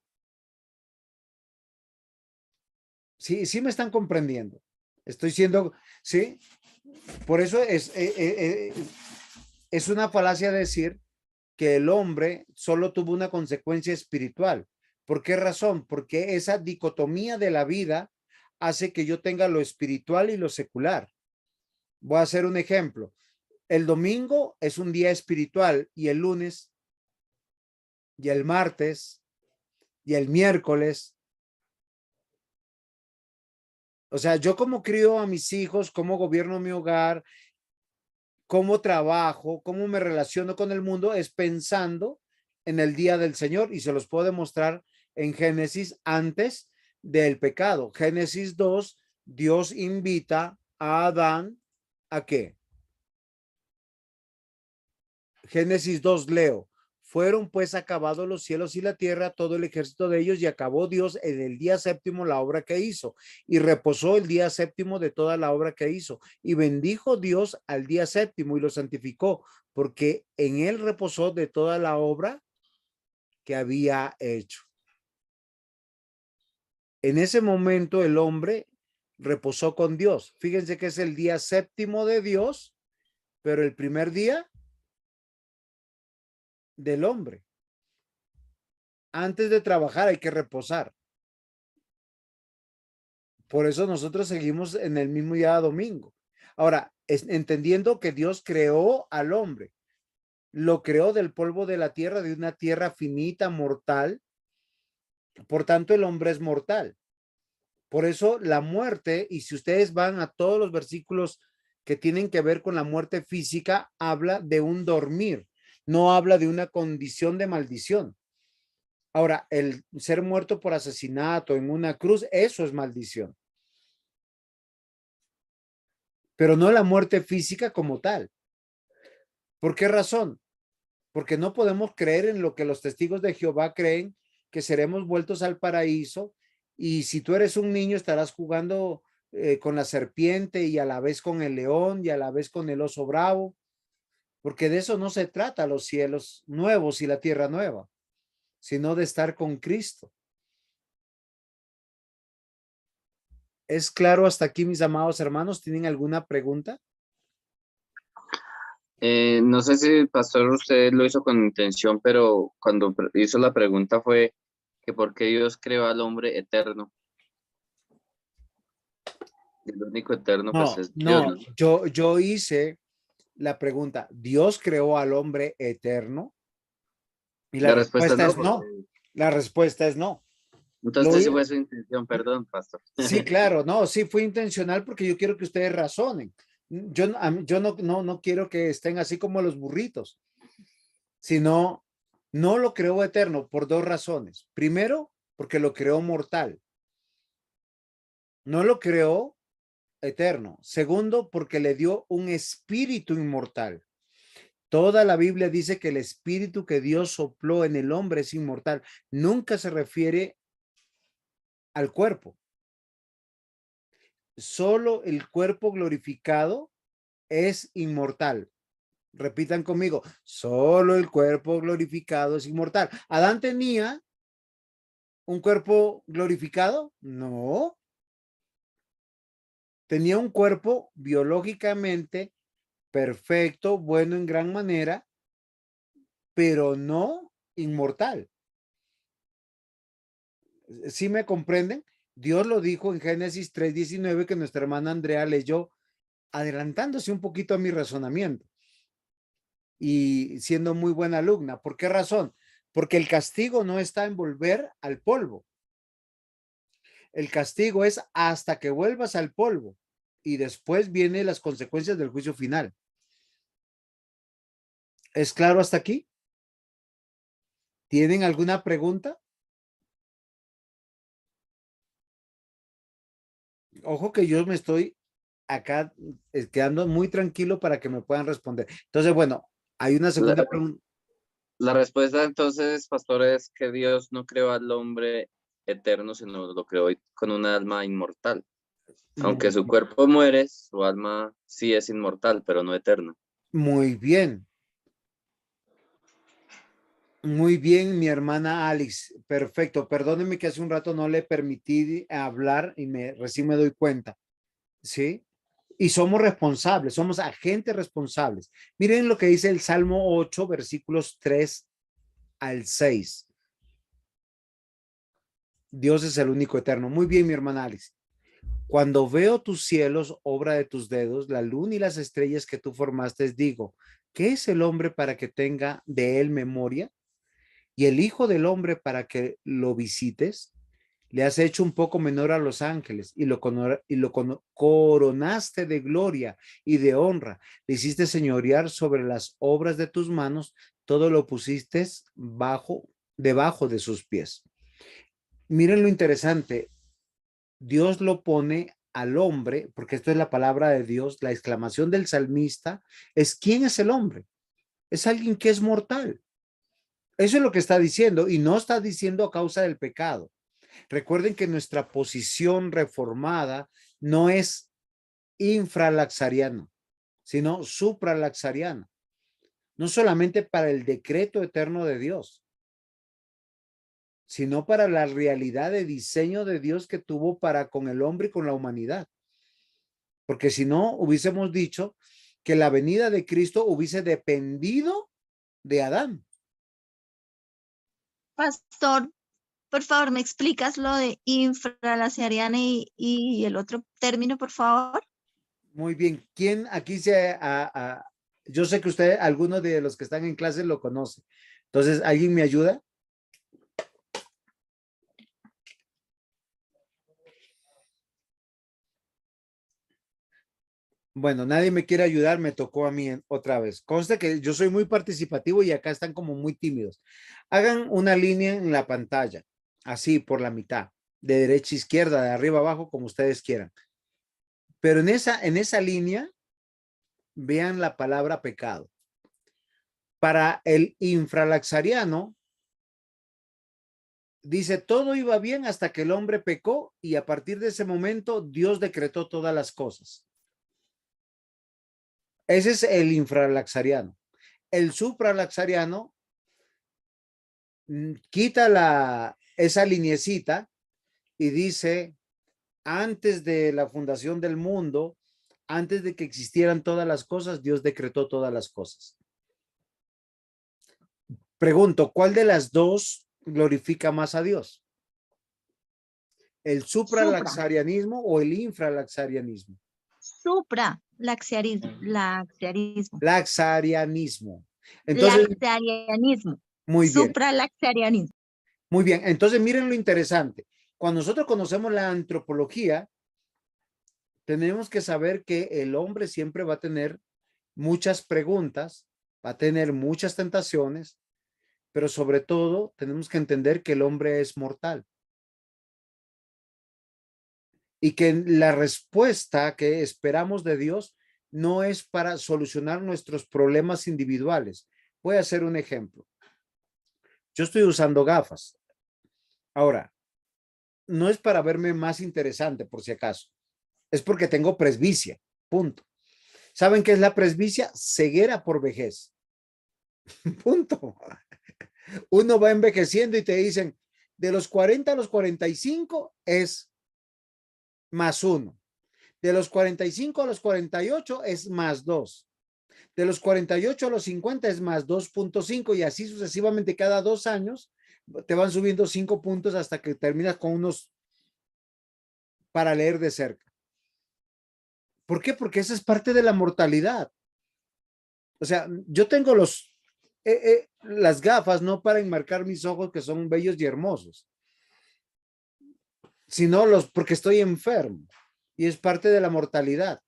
Sí me están comprendiendo. Estoy siendo, sí. Por eso es una falacia decir que el hombre solo tuvo una consecuencia espiritual. ¿Por qué razón? Porque esa dicotomía de la vida hace que yo tenga lo espiritual y lo secular. Voy a hacer un ejemplo. El domingo es un día espiritual, y el lunes y el martes y el miércoles. O sea, yo como crío a mis hijos, cómo gobierno mi hogar, cómo trabajo, cómo me relaciono con el mundo, es pensando en el día del Señor, y se los puedo demostrar en Génesis antes del pecado. Génesis 2, Dios invita a Adán ¿a qué? Génesis 2, leo. Fueron pues acabados los cielos y la tierra, todo el ejército de ellos, y acabó Dios en el día séptimo la obra que hizo, y reposó el día séptimo de toda la obra que hizo, y bendijo Dios al día séptimo y lo santificó, porque en él reposó de toda la obra que había hecho. En ese momento el hombre reposó con Dios. Fíjense que es el día séptimo de Dios, pero el primer día del hombre. Antes de trabajar hay que reposar. Por eso nosotros seguimos en el mismo día domingo. Ahora, entendiendo que Dios creó al hombre, lo creó del polvo de la tierra, de una tierra finita, mortal. Por tanto, el hombre es mortal. Por eso la muerte, y si ustedes van a todos los versículos que tienen que ver con la muerte física, habla de un dormir, no habla de una condición de maldición. Ahora, el ser muerto por asesinato en una cruz, eso es maldición. Pero no la muerte física como tal. ¿Por qué razón? Porque no podemos creer en lo que los testigos de Jehová creen, que seremos vueltos al paraíso, y si tú eres un niño estarás jugando con la serpiente y a la vez con el león y a la vez con el oso bravo, porque de eso no se trata los cielos nuevos y la tierra nueva, sino de estar con Cristo. ¿Es claro hasta aquí, mis amados hermanos? ¿Tienen alguna pregunta? No sé si, pastor, usted lo hizo con intención, pero cuando hizo la pregunta fue que por qué Dios creó al hombre eterno. El único eterno, pues, es Dios, No, ¿no? yo hice la pregunta, ¿Dios creó al hombre eterno? Y la La respuesta es respuesta no, es no. porque La respuesta es no. entonces sí fue su intención, perdón, pastor. Sí, claro, no, sí fue intencional porque yo quiero que ustedes razonen. Yo no quiero que estén así como los burritos, sino no lo creó eterno por dos razones. Primero, porque lo creó mortal. No lo creó eterno. Segundo, porque le dio un espíritu inmortal. Toda la Biblia dice que el espíritu que Dios sopló en el hombre es inmortal. Nunca se refiere al cuerpo. Solo el cuerpo glorificado es inmortal. Repitan conmigo, solo el cuerpo glorificado es inmortal. ¿Adán tenía un cuerpo glorificado? No. Tenía un cuerpo biológicamente perfecto, bueno en gran manera, pero no inmortal. ¿Sí me comprenden? Dios lo dijo en Génesis 3:19 que nuestra hermana Andrea leyó, adelantándose un poquito a mi razonamiento y siendo muy buena alumna. ¿Por qué razón? Porque el castigo no está en volver al polvo. El castigo es hasta que vuelvas al polvo y después vienen las consecuencias del juicio final. ¿Es claro hasta aquí? ¿Tienen alguna pregunta? Ojo que yo me estoy acá quedando muy tranquilo para que me puedan responder. Entonces, bueno, hay una segunda pregunta. La respuesta entonces, pastor, es que Dios no creó al hombre eterno, sino lo creó con un alma inmortal. Aunque su cuerpo muere, su alma sí es inmortal, pero no eterna. Muy bien. Muy bien, mi hermana Alice. Perfecto. Perdóneme que hace un rato no le permití hablar y recién me doy cuenta. ¿Sí? Y somos responsables, somos agentes responsables. Miren lo que dice el Salmo 8, versículos 3 al 6. Dios es el único eterno. Muy bien, mi hermana Alice. Cuando veo tus cielos, obra de tus dedos, la luna y las estrellas que tú formaste, digo, ¿qué es el hombre para que tenga de él memoria? Y el hijo del hombre para que lo visites. Le has hecho un poco menor a los ángeles y lo coronaste de gloria y de honra. Le hiciste señorear sobre las obras de tus manos, todo lo pusiste debajo de sus pies. Miren lo interesante, Dios lo pone al hombre, porque esto es la palabra de Dios, la exclamación del salmista es, ¿quién es el hombre? Es alguien que es mortal. Eso es lo que está diciendo y no está diciendo a causa del pecado. Recuerden que nuestra posición reformada no es infralaxariana, sino supralaxariana. No solamente para el decreto eterno de Dios, sino para la realidad de diseño de Dios que tuvo para con el hombre y con la humanidad. Porque si no, hubiésemos dicho que la venida de Cristo hubiese dependido de Adán. Pastor, por favor, ¿me explicas lo de infralaxariana y el otro término, por favor? Muy bien. ¿Quién aquí yo sé que usted, algunos de los que están en clase lo conoce. Entonces, ¿alguien me ayuda? Bueno, nadie me quiere ayudar, me tocó a mí otra vez. Conste que yo soy muy participativo y acá están como muy tímidos. Hagan una línea en la pantalla, así por la mitad, de derecha a izquierda, de arriba a abajo, como ustedes quieran. Pero en esa línea, vean la palabra pecado. Para el infralaxariano, dice, todo iba bien hasta que el hombre pecó y a partir de ese momento Dios decretó todas las cosas. Ese es el infralaxariano. El supralaxariano quita esa liniecita y dice, antes de la fundación del mundo, antes de que existieran todas las cosas, Dios decretó todas las cosas. Pregunto, ¿cuál de las dos glorifica más a Dios? ¿El supralaxarianismo o el infralaxarianismo? Laxarianismo. Laxarianismo. Entonces, Laxarianismo. muy bien. Supralaxarianismo. Muy bien. Entonces, miren lo interesante. Cuando nosotros conocemos la antropología, tenemos que saber que el hombre siempre va a tener muchas preguntas, va a tener muchas tentaciones, pero sobre todo tenemos que entender que el hombre es mortal. Y que la respuesta que esperamos de Dios no es para solucionar nuestros problemas individuales. Voy a hacer un ejemplo. Yo estoy usando gafas. Ahora, no es para verme más interesante, por si acaso. Es porque tengo presbicia. Punto. ¿Saben qué es la presbicia? Ceguera por vejez. Punto. Uno va envejeciendo y te dicen, de los 40 a los 45 es +1. De los 45 a los 48 es +2. De los 48 a los 50 es +2.5 y así sucesivamente cada 2 años te van subiendo 5 puntos hasta que terminas con unos para leer de cerca. ¿Por qué? Porque esa es parte de la mortalidad. O sea, yo tengo las gafas no para enmarcar mis ojos que son bellos y hermosos, sino porque estoy enfermo y es parte de la mortalidad.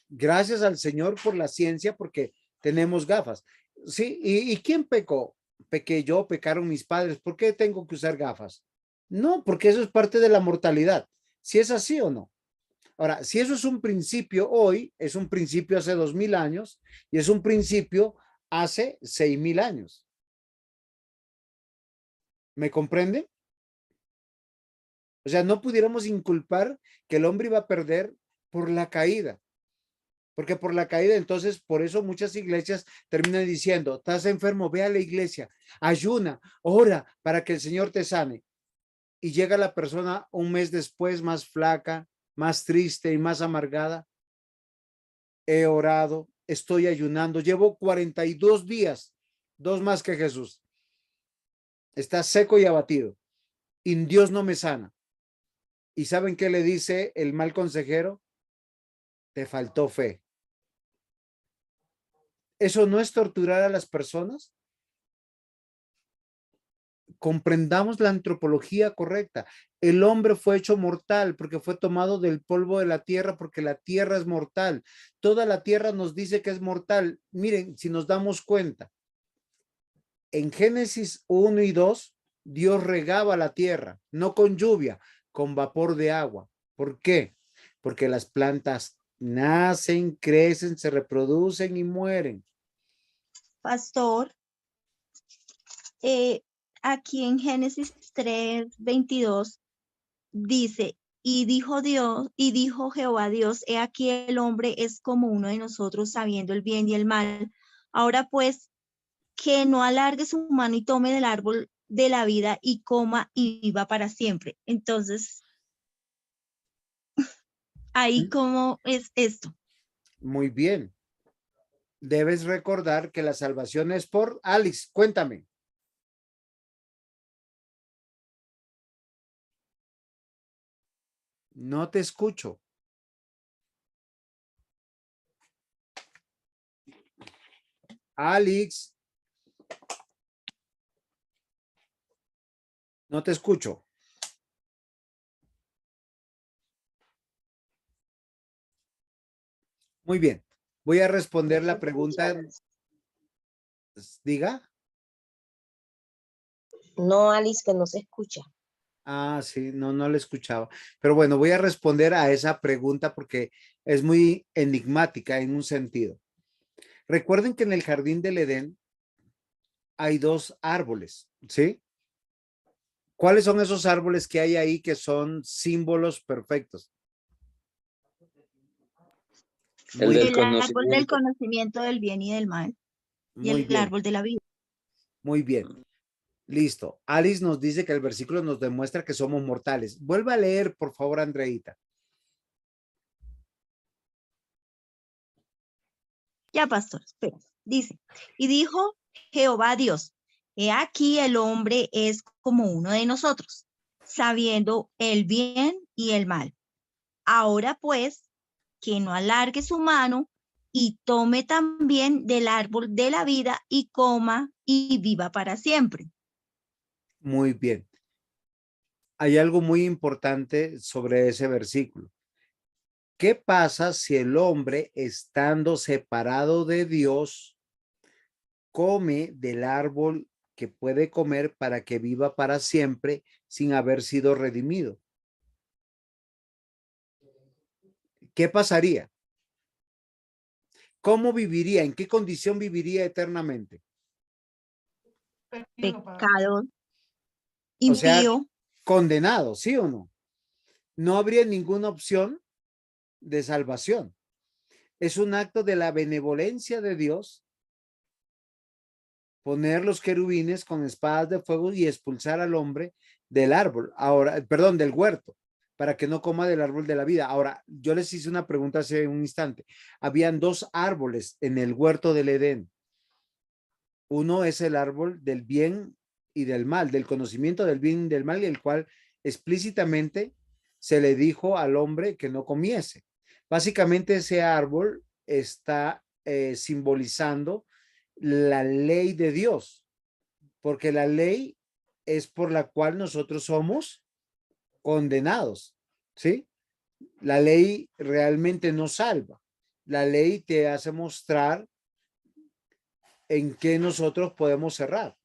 Gracias al Señor por la ciencia porque tenemos gafas. Sí, ¿y quién pecó? Pequé yo, pecaron mis padres. ¿Por qué tengo que usar gafas? No, porque eso es parte de la mortalidad. Si es así o no. Ahora, si eso es un principio hoy, es un principio hace 2000 años y es un principio hace 6000 años. ¿Me comprende? O sea, no pudiéramos inculpar que el hombre iba a perder por la caída. Porque por la caída, entonces, por eso muchas iglesias terminan diciendo, estás enfermo, ve a la iglesia, ayuna, ora para que el Señor te sane. Y llega la persona un mes después más flaca, más triste y más amargada. He orado, estoy ayunando, llevo 42 días, 2 más que Jesús. Está seco y abatido y Dios no me sana. ¿Y saben qué le dice el mal consejero? Te faltó fe. ¿Eso no es torturar a las personas? Comprendamos la antropología correcta. El hombre fue hecho mortal porque fue tomado del polvo de la tierra, porque la tierra es mortal. Toda la tierra nos dice que es mortal. Miren, si nos damos cuenta, en Génesis 1 y 2, Dios regaba la tierra, no con lluvia, con vapor de agua. ¿Por qué? Porque las plantas nacen, crecen, se reproducen y mueren. Pastor, aquí en Génesis 3:22 dice, y dijo Jehová Dios, he aquí el hombre es como uno de nosotros, sabiendo el bien y el mal. Ahora pues, que no alargue su mano y tome del árbol de la vida y coma y viva para siempre. Entonces, ahí cómo es esto. Muy bien. Debes recordar que la salvación es por Alex. Cuéntame. No te escucho. Alex. No te escucho. Muy bien. Voy a responder la pregunta. Diga. No, Alice, que no se escucha. Ah, sí, no lo escuchaba. Pero bueno, voy a responder a esa pregunta porque es muy enigmática en un sentido. Recuerden que en el jardín del Edén hay dos árboles, ¿sí? ¿Cuáles son esos árboles que hay ahí que son símbolos perfectos? El del El árbol del conocimiento. conocimiento del bien y del mal. Y Muy el bien, árbol de la vida. muy bien. Listo. Alice nos dice que el versículo nos demuestra que somos mortales. Vuelva a leer, por favor, Andreita. Ya, pastor, espera. Dice, y dijo Jehová Dios, he aquí el hombre es como uno de nosotros, sabiendo el bien y el mal. Ahora pues, que no alargue su mano y tome también del árbol de la vida y coma y viva para siempre. Muy bien. Hay algo muy importante sobre ese versículo. ¿Qué pasa si el hombre, estando separado de Dios, come del árbol que puede comer para que viva para siempre sin haber sido redimido? ¿Qué pasaría? ¿Cómo viviría? ¿En qué condición viviría eternamente? Pecado, O sea, impío, condenado, ¿sí o no? No habría ninguna opción de salvación. Es un acto de la benevolencia de Dios poner los querubines con espadas de fuego y expulsar al hombre del árbol, ahora, perdón, del huerto, para que no coma del árbol de la vida. Ahora, yo les hice una pregunta hace un instante. Habían dos árboles en el huerto del Edén. Uno es el árbol del bien y del mal, del conocimiento del bien y del mal, y el cual explícitamente se le dijo al hombre que no comiese. Básicamente ese árbol está simbolizando la ley de Dios, porque la ley es por la cual nosotros somos condenados, ¿sí? La ley realmente no salva. La ley te hace mostrar en qué nosotros podemos cerrar.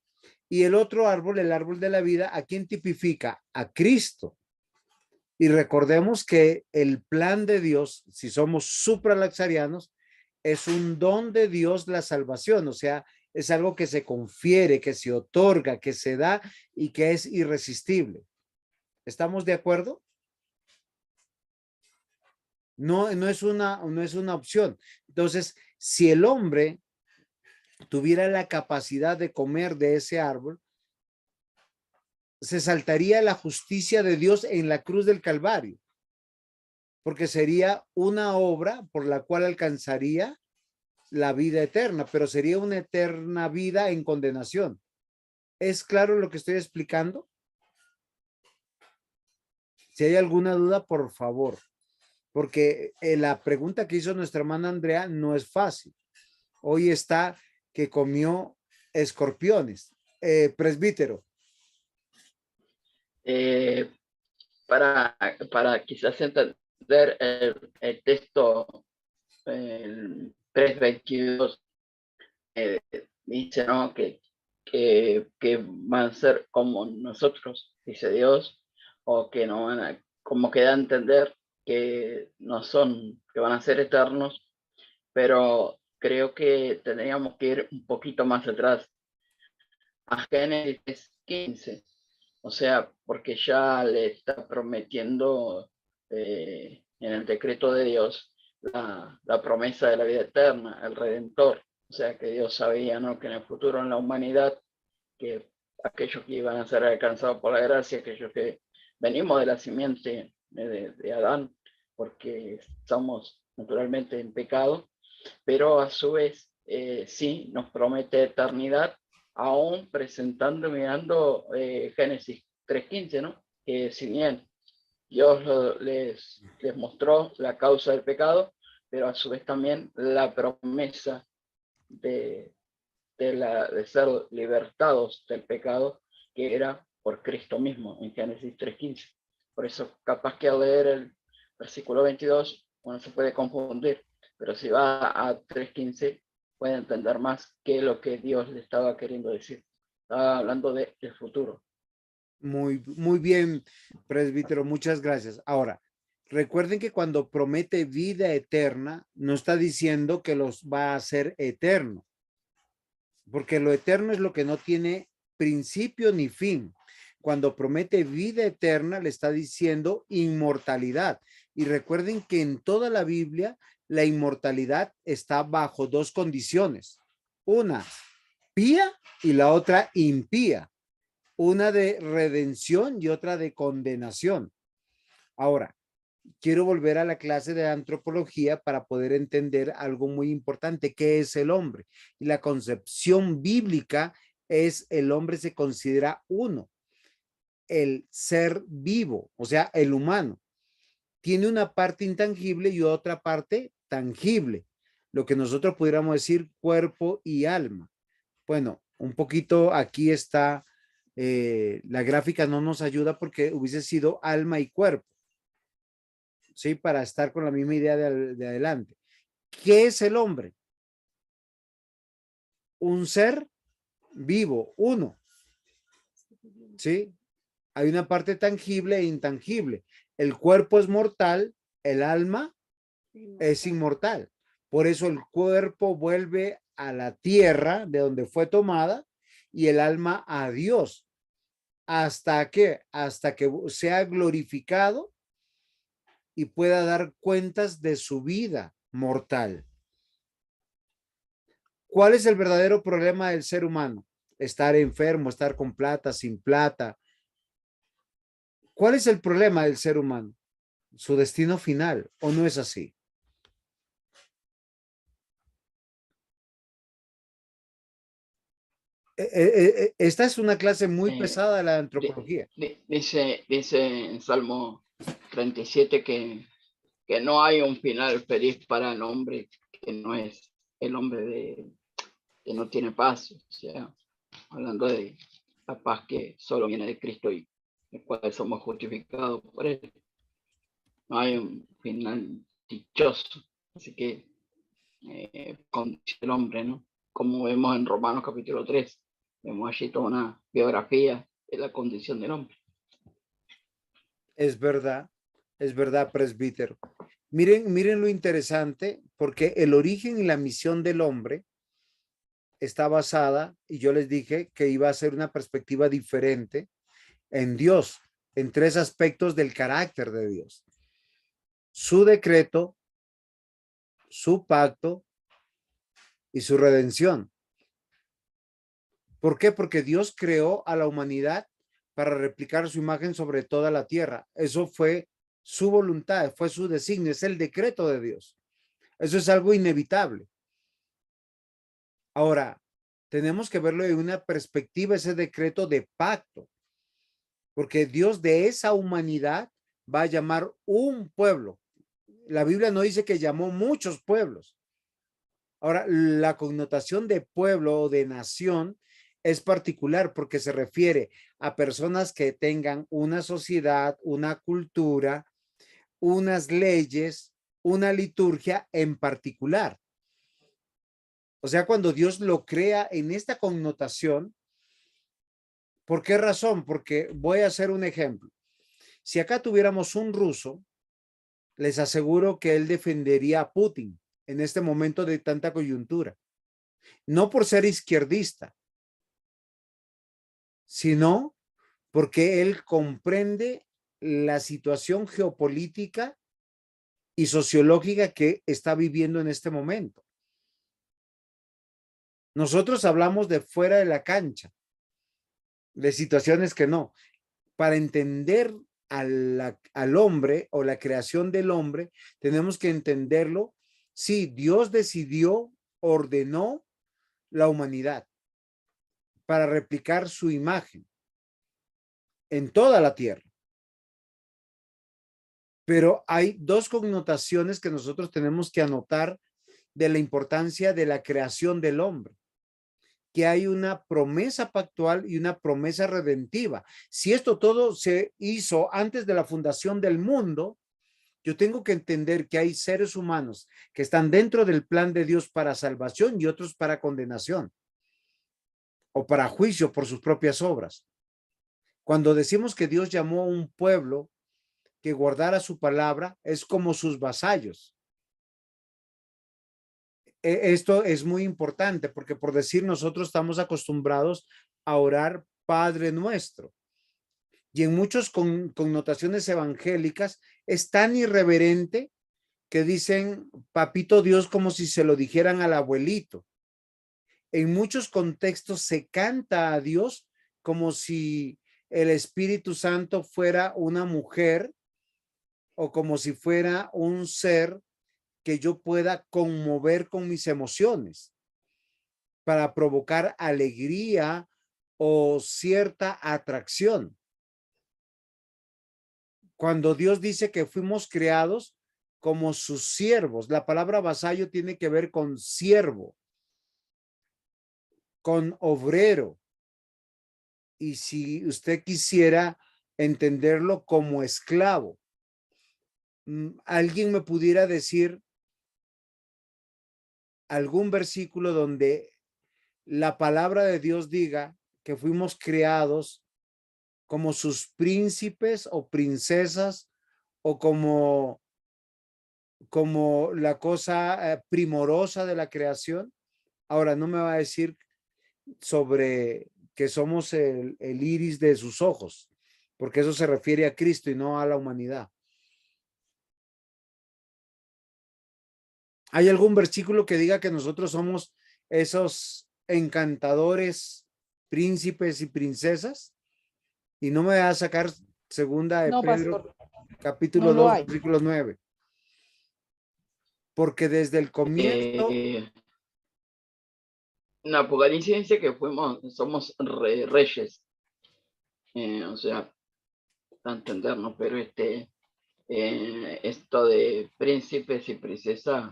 Y el otro árbol, el árbol de la vida, ¿a quién tipifica? A Cristo. Y recordemos que el plan de Dios, si somos supralaxarianos, es un don de Dios la salvación, o sea, es algo que se confiere, que se otorga, que se da y que es irresistible. ¿Estamos de acuerdo? No es una opción. Entonces, si el hombre tuviera la capacidad de comer de ese árbol, se saltaría la justicia de Dios en la cruz del Calvario, porque sería una obra por la cual alcanzaría la vida eterna, pero sería una eterna vida en condenación. ¿Es claro lo que estoy explicando? Si hay alguna duda, por favor, porque la pregunta que hizo nuestra hermana Andrea no es fácil. Hoy está que comió escorpiones. Presbítero. Eh, para quizás entender el texto, el 3:22, dice, ¿no? Que van a ser como nosotros, dice Dios, o que no van a, como que da a entender que no son, que van a ser eternos, pero creo que tendríamos que ir un poquito más atrás, a Génesis 15, o sea, porque ya le está prometiendo en el decreto de Dios la promesa de la vida eterna, el Redentor. O sea, que Dios sabía, ¿no?, que en el futuro en la humanidad, que aquellos que iban a ser alcanzados por la gracia, aquellos que venimos de la simiente de Adán, porque somos naturalmente en pecado, pero a su vez sí nos promete eternidad, aún presentando, mirando Génesis 3:15, ¿no? Que si bien Dios les mostró la causa del pecado, pero a su vez también la promesa de ser libertados del pecado, que era por Cristo mismo, en Génesis 3:15. Por eso, capaz que al leer el versículo 22, uno se puede confundir, pero si va a 3:15 puede entender más qué es lo que Dios le estaba queriendo decir. Estaba hablando del futuro. Muy bien, presbítero, muchas gracias. Ahora, recuerden que cuando promete vida eterna, no está diciendo que los va a hacer eterno, porque lo eterno es lo que no tiene principio ni fin. Cuando promete vida eterna, le está diciendo inmortalidad. Y recuerden que en toda la Biblia, la inmortalidad está bajo dos condiciones. Una pía y la otra impía. Una de redención y otra de condenación. Ahora, quiero volver a la clase de antropología para poder entender algo muy importante, ¿qué es el hombre? Y la concepción bíblica es el hombre se considera uno, el ser vivo, o sea, el humano. Tiene una parte intangible y otra parte tangible, lo que nosotros pudiéramos decir cuerpo y alma. Bueno, un poquito aquí está, la gráfica no nos ayuda porque hubiese sido alma y cuerpo. Sí, para estar con la misma idea de adelante. ¿Qué es el hombre? Un ser vivo, uno. ¿Sí? Hay una parte tangible e intangible. El cuerpo es mortal, el alma es inmortal. Por eso el cuerpo vuelve a la tierra de donde fue tomada y el alma a Dios. ¿Hasta qué? Hasta que sea glorificado y pueda dar cuentas de su vida mortal. ¿Cuál es el verdadero problema del ser humano? Estar enfermo, estar con plata, sin plata. ¿Cuál es el problema del ser humano? Su destino final, ¿o no es así? Esta es una clase muy pesada de la antropología. Dice en Salmo 37 que no hay un final feliz para el hombre que no es el hombre que no tiene paz. O sea, hablando de la paz que solo viene de Cristo y el cual somos justificados por él. No hay un final dichoso. Así que con el hombre, ¿no? Como vemos en Romanos capítulo 3, vemos allí toda una biografía de la condición del hombre. Es verdad, presbítero. Miren lo interesante, porque el origen y la misión del hombre está basada, y yo les dije que iba a ser una perspectiva diferente en Dios, en tres aspectos del carácter de Dios: su decreto, su pacto y su redención. ¿Por qué? Porque Dios creó a la humanidad para replicar su imagen sobre toda la tierra. Eso fue su voluntad, fue su designio, es el decreto de Dios. Eso es algo inevitable. Ahora, tenemos que verlo de una perspectiva, ese decreto de pacto, porque Dios de esa humanidad va a llamar un pueblo. La Biblia no dice que llamó muchos pueblos. Ahora, la connotación de pueblo o de nación es particular porque se refiere a personas que tengan una sociedad, una cultura, unas leyes, una liturgia en particular. O sea, cuando Dios lo crea en esta connotación, ¿por qué razón? Porque voy a hacer un ejemplo. Si acá tuviéramos un ruso, les aseguro que él defendería a Putin en este momento de tanta coyuntura. No por ser izquierdista, sino porque él comprende la situación geopolítica y sociológica que está viviendo en este momento. Nosotros hablamos de fuera de la cancha, de situaciones que no. Para entender al hombre o la creación del hombre, tenemos que entenderlo. Sí, Dios decidió, ordenó la humanidad para replicar su imagen en toda la tierra. Pero hay dos connotaciones que nosotros tenemos que anotar de la importancia de la creación del hombre, que hay una promesa pactual y una promesa redentiva. Si esto todo se hizo antes de la fundación del mundo, Yo tengo que entender que hay seres humanos que están dentro del plan de Dios para salvación y otros para condenación o para juicio por sus propias obras. Cuando decimos que Dios llamó a un pueblo que guardara su palabra, es como sus vasallos. Esto es muy importante porque, por decir, nosotros estamos acostumbrados a orar Padre Nuestro, y en muchas connotaciones evangélicas es tan irreverente que dicen papito Dios como si se lo dijeran al abuelito. En muchos contextos se canta a Dios como si el Espíritu Santo fuera una mujer o como si fuera un ser que yo pueda conmover con mis emociones para provocar alegría o cierta atracción. Cuando Dios dice que fuimos creados como sus siervos, la palabra vasallo tiene que ver con siervo, con obrero. Y si usted quisiera entenderlo como esclavo, alguien me pudiera decir algún versículo donde la palabra de Dios diga que fuimos creados como sus príncipes o princesas o como la cosa primorosa de la creación. Ahora no me va a decir sobre que somos el iris de sus ojos, porque eso se refiere a Cristo y no a la humanidad. ¿Hay algún versículo que diga que nosotros somos esos encantadores príncipes y princesas? Y no me va a sacar segunda de No, Pedro, pastor, capítulo no lo 2, hay. versículo 9. Porque desde el comienzo, En Apocalipsis dice que somos reyes. O sea, para entendernos, pero esto de príncipes y princesas,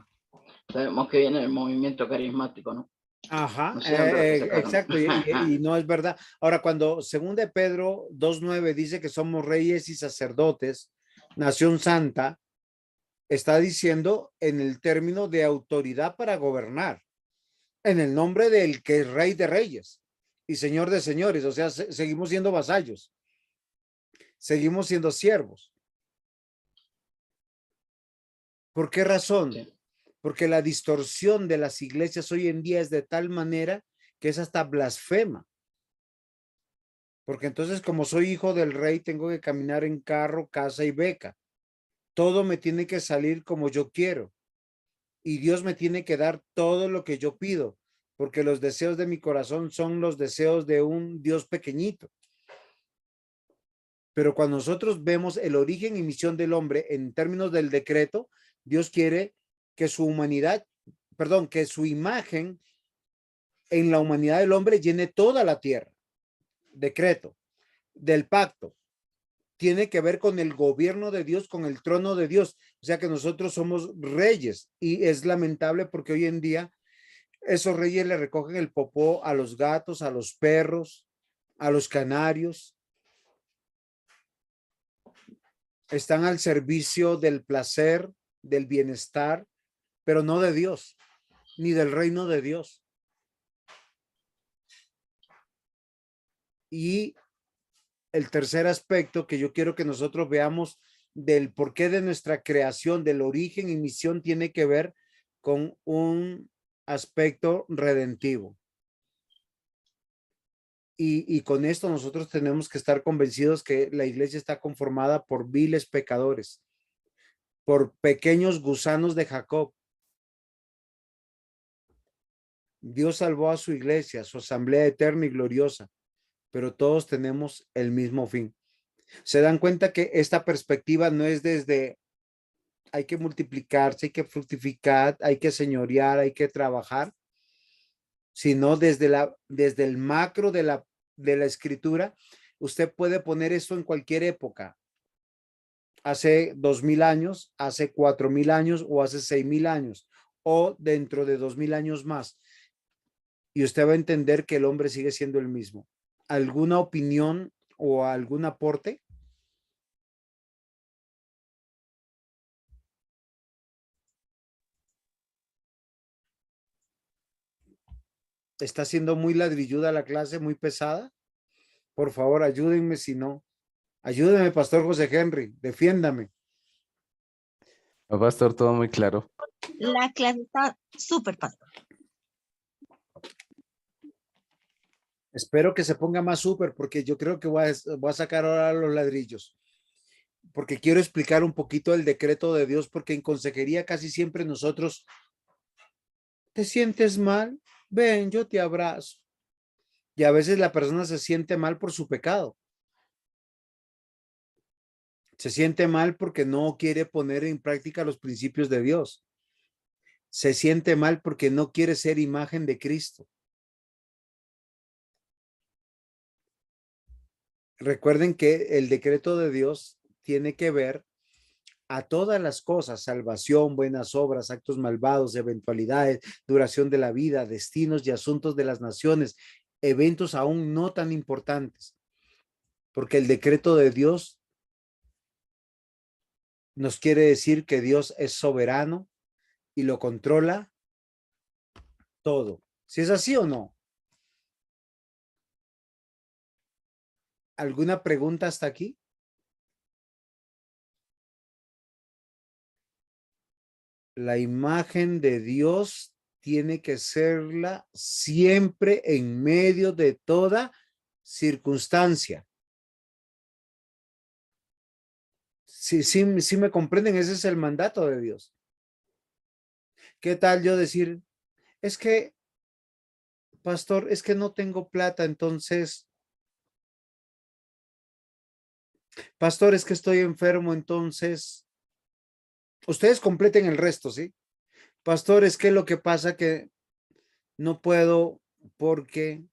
sabemos que viene el movimiento carismático, ¿no? ajá, No sé dónde lo sacaron. exacto, y no es verdad. Ahora, cuando según de Pedro 2:9 dice que somos reyes y sacerdotes, nación santa, está diciendo en el término de autoridad para gobernar, en el nombre del que es rey de reyes y señor de señores. O sea, seguimos siendo vasallos, seguimos siendo siervos. ¿Por qué razón? Sí. Porque la distorsión de las iglesias hoy en día es de tal manera que es hasta blasfema. Porque entonces, como soy hijo del rey, tengo que caminar en carro, casa y beca. Todo me tiene que salir como yo quiero. Y Dios me tiene que dar todo lo que yo pido, porque los deseos de mi corazón son los deseos de un Dios pequeñito. Pero cuando nosotros vemos el origen y misión del hombre en términos del decreto, Dios quiere que su humanidad, perdón, que su imagen en la humanidad del hombre llene toda la tierra. Decreto del pacto tiene que ver con el gobierno de Dios, con el trono de Dios. O sea que nosotros somos reyes, y es lamentable porque hoy en día esos reyes le recogen el popó a los gatos, a los perros, a los canarios. Están al servicio del placer, del bienestar, pero no de Dios, ni del reino de Dios. Y el tercer aspecto que yo quiero que nosotros veamos del porqué de nuestra creación, del origen y misión, tiene que ver con un aspecto redentivo. Y con esto nosotros tenemos que estar convencidos que la iglesia está conformada por viles pecadores, por pequeños gusanos de Jacob. Dios salvó a su iglesia, su asamblea eterna y gloriosa, pero todos tenemos el mismo fin. Se dan cuenta que esta perspectiva no es desde hay que multiplicarse, hay que fructificar, hay que señorear, hay que trabajar, sino desde el macro de la escritura. Usted puede poner esto en cualquier época, hace 2000 años, hace 4000 años o hace 6000 años o dentro de 2000 años más, y usted va a entender que el hombre sigue siendo el mismo. ¿Alguna opinión o algún aporte? Está siendo muy ladrilluda la clase, muy pesada. Por favor, ayúdenme si no. Ayúdeme, Pastor José Henry, defiéndame. No, pastor, todo muy claro. La clase está súper pastor. Espero que se ponga más súper porque yo creo que voy a sacar ahora los ladrillos. Porque quiero explicar un poquito el decreto de Dios, porque en consejería casi siempre nosotros, ¿te sientes mal? Ven, yo te abrazo. Y a veces la persona se siente mal por su pecado. Se siente mal porque no quiere poner en práctica los principios de Dios. Se siente mal porque no quiere ser imagen de Cristo. Recuerden que el decreto de Dios tiene que ver a todas las cosas: salvación, buenas obras, actos malvados, eventualidades, duración de la vida, destinos y asuntos de las naciones, eventos aún no tan importantes, porque el decreto de Dios nos quiere decir que Dios es soberano y lo controla todo. ¿Si es así o no? ¿Alguna pregunta hasta aquí? La imagen de Dios tiene que serla siempre en medio de toda circunstancia. Sí me comprenden, ese es el mandato de Dios. ¿Qué tal yo decir, es que, pastor, es que no tengo plata, entonces, pastor, es que estoy enfermo, entonces, ustedes completen el resto, ¿sí? Pastor, es que lo que pasa que no puedo porque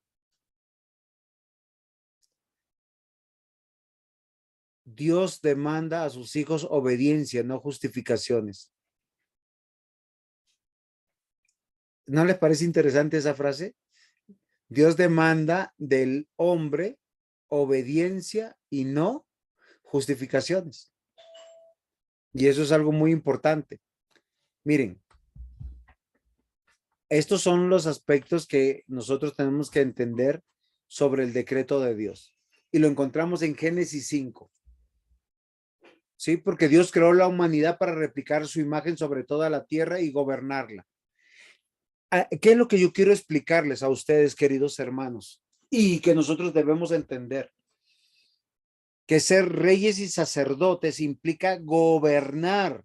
Dios demanda a sus hijos obediencia, no justificaciones. ¿No les parece interesante esa frase? Dios demanda del hombre obediencia y no justificaciones. Y eso es algo muy importante. Miren, estos son los aspectos que nosotros tenemos que entender sobre el decreto de Dios. Y lo encontramos en Génesis 5. Sí, porque Dios creó la humanidad para replicar su imagen sobre toda la tierra y gobernarla. ¿Qué es lo que yo quiero explicarles a ustedes, queridos hermanos? Y que nosotros debemos entender. Que ser reyes y sacerdotes implica gobernar.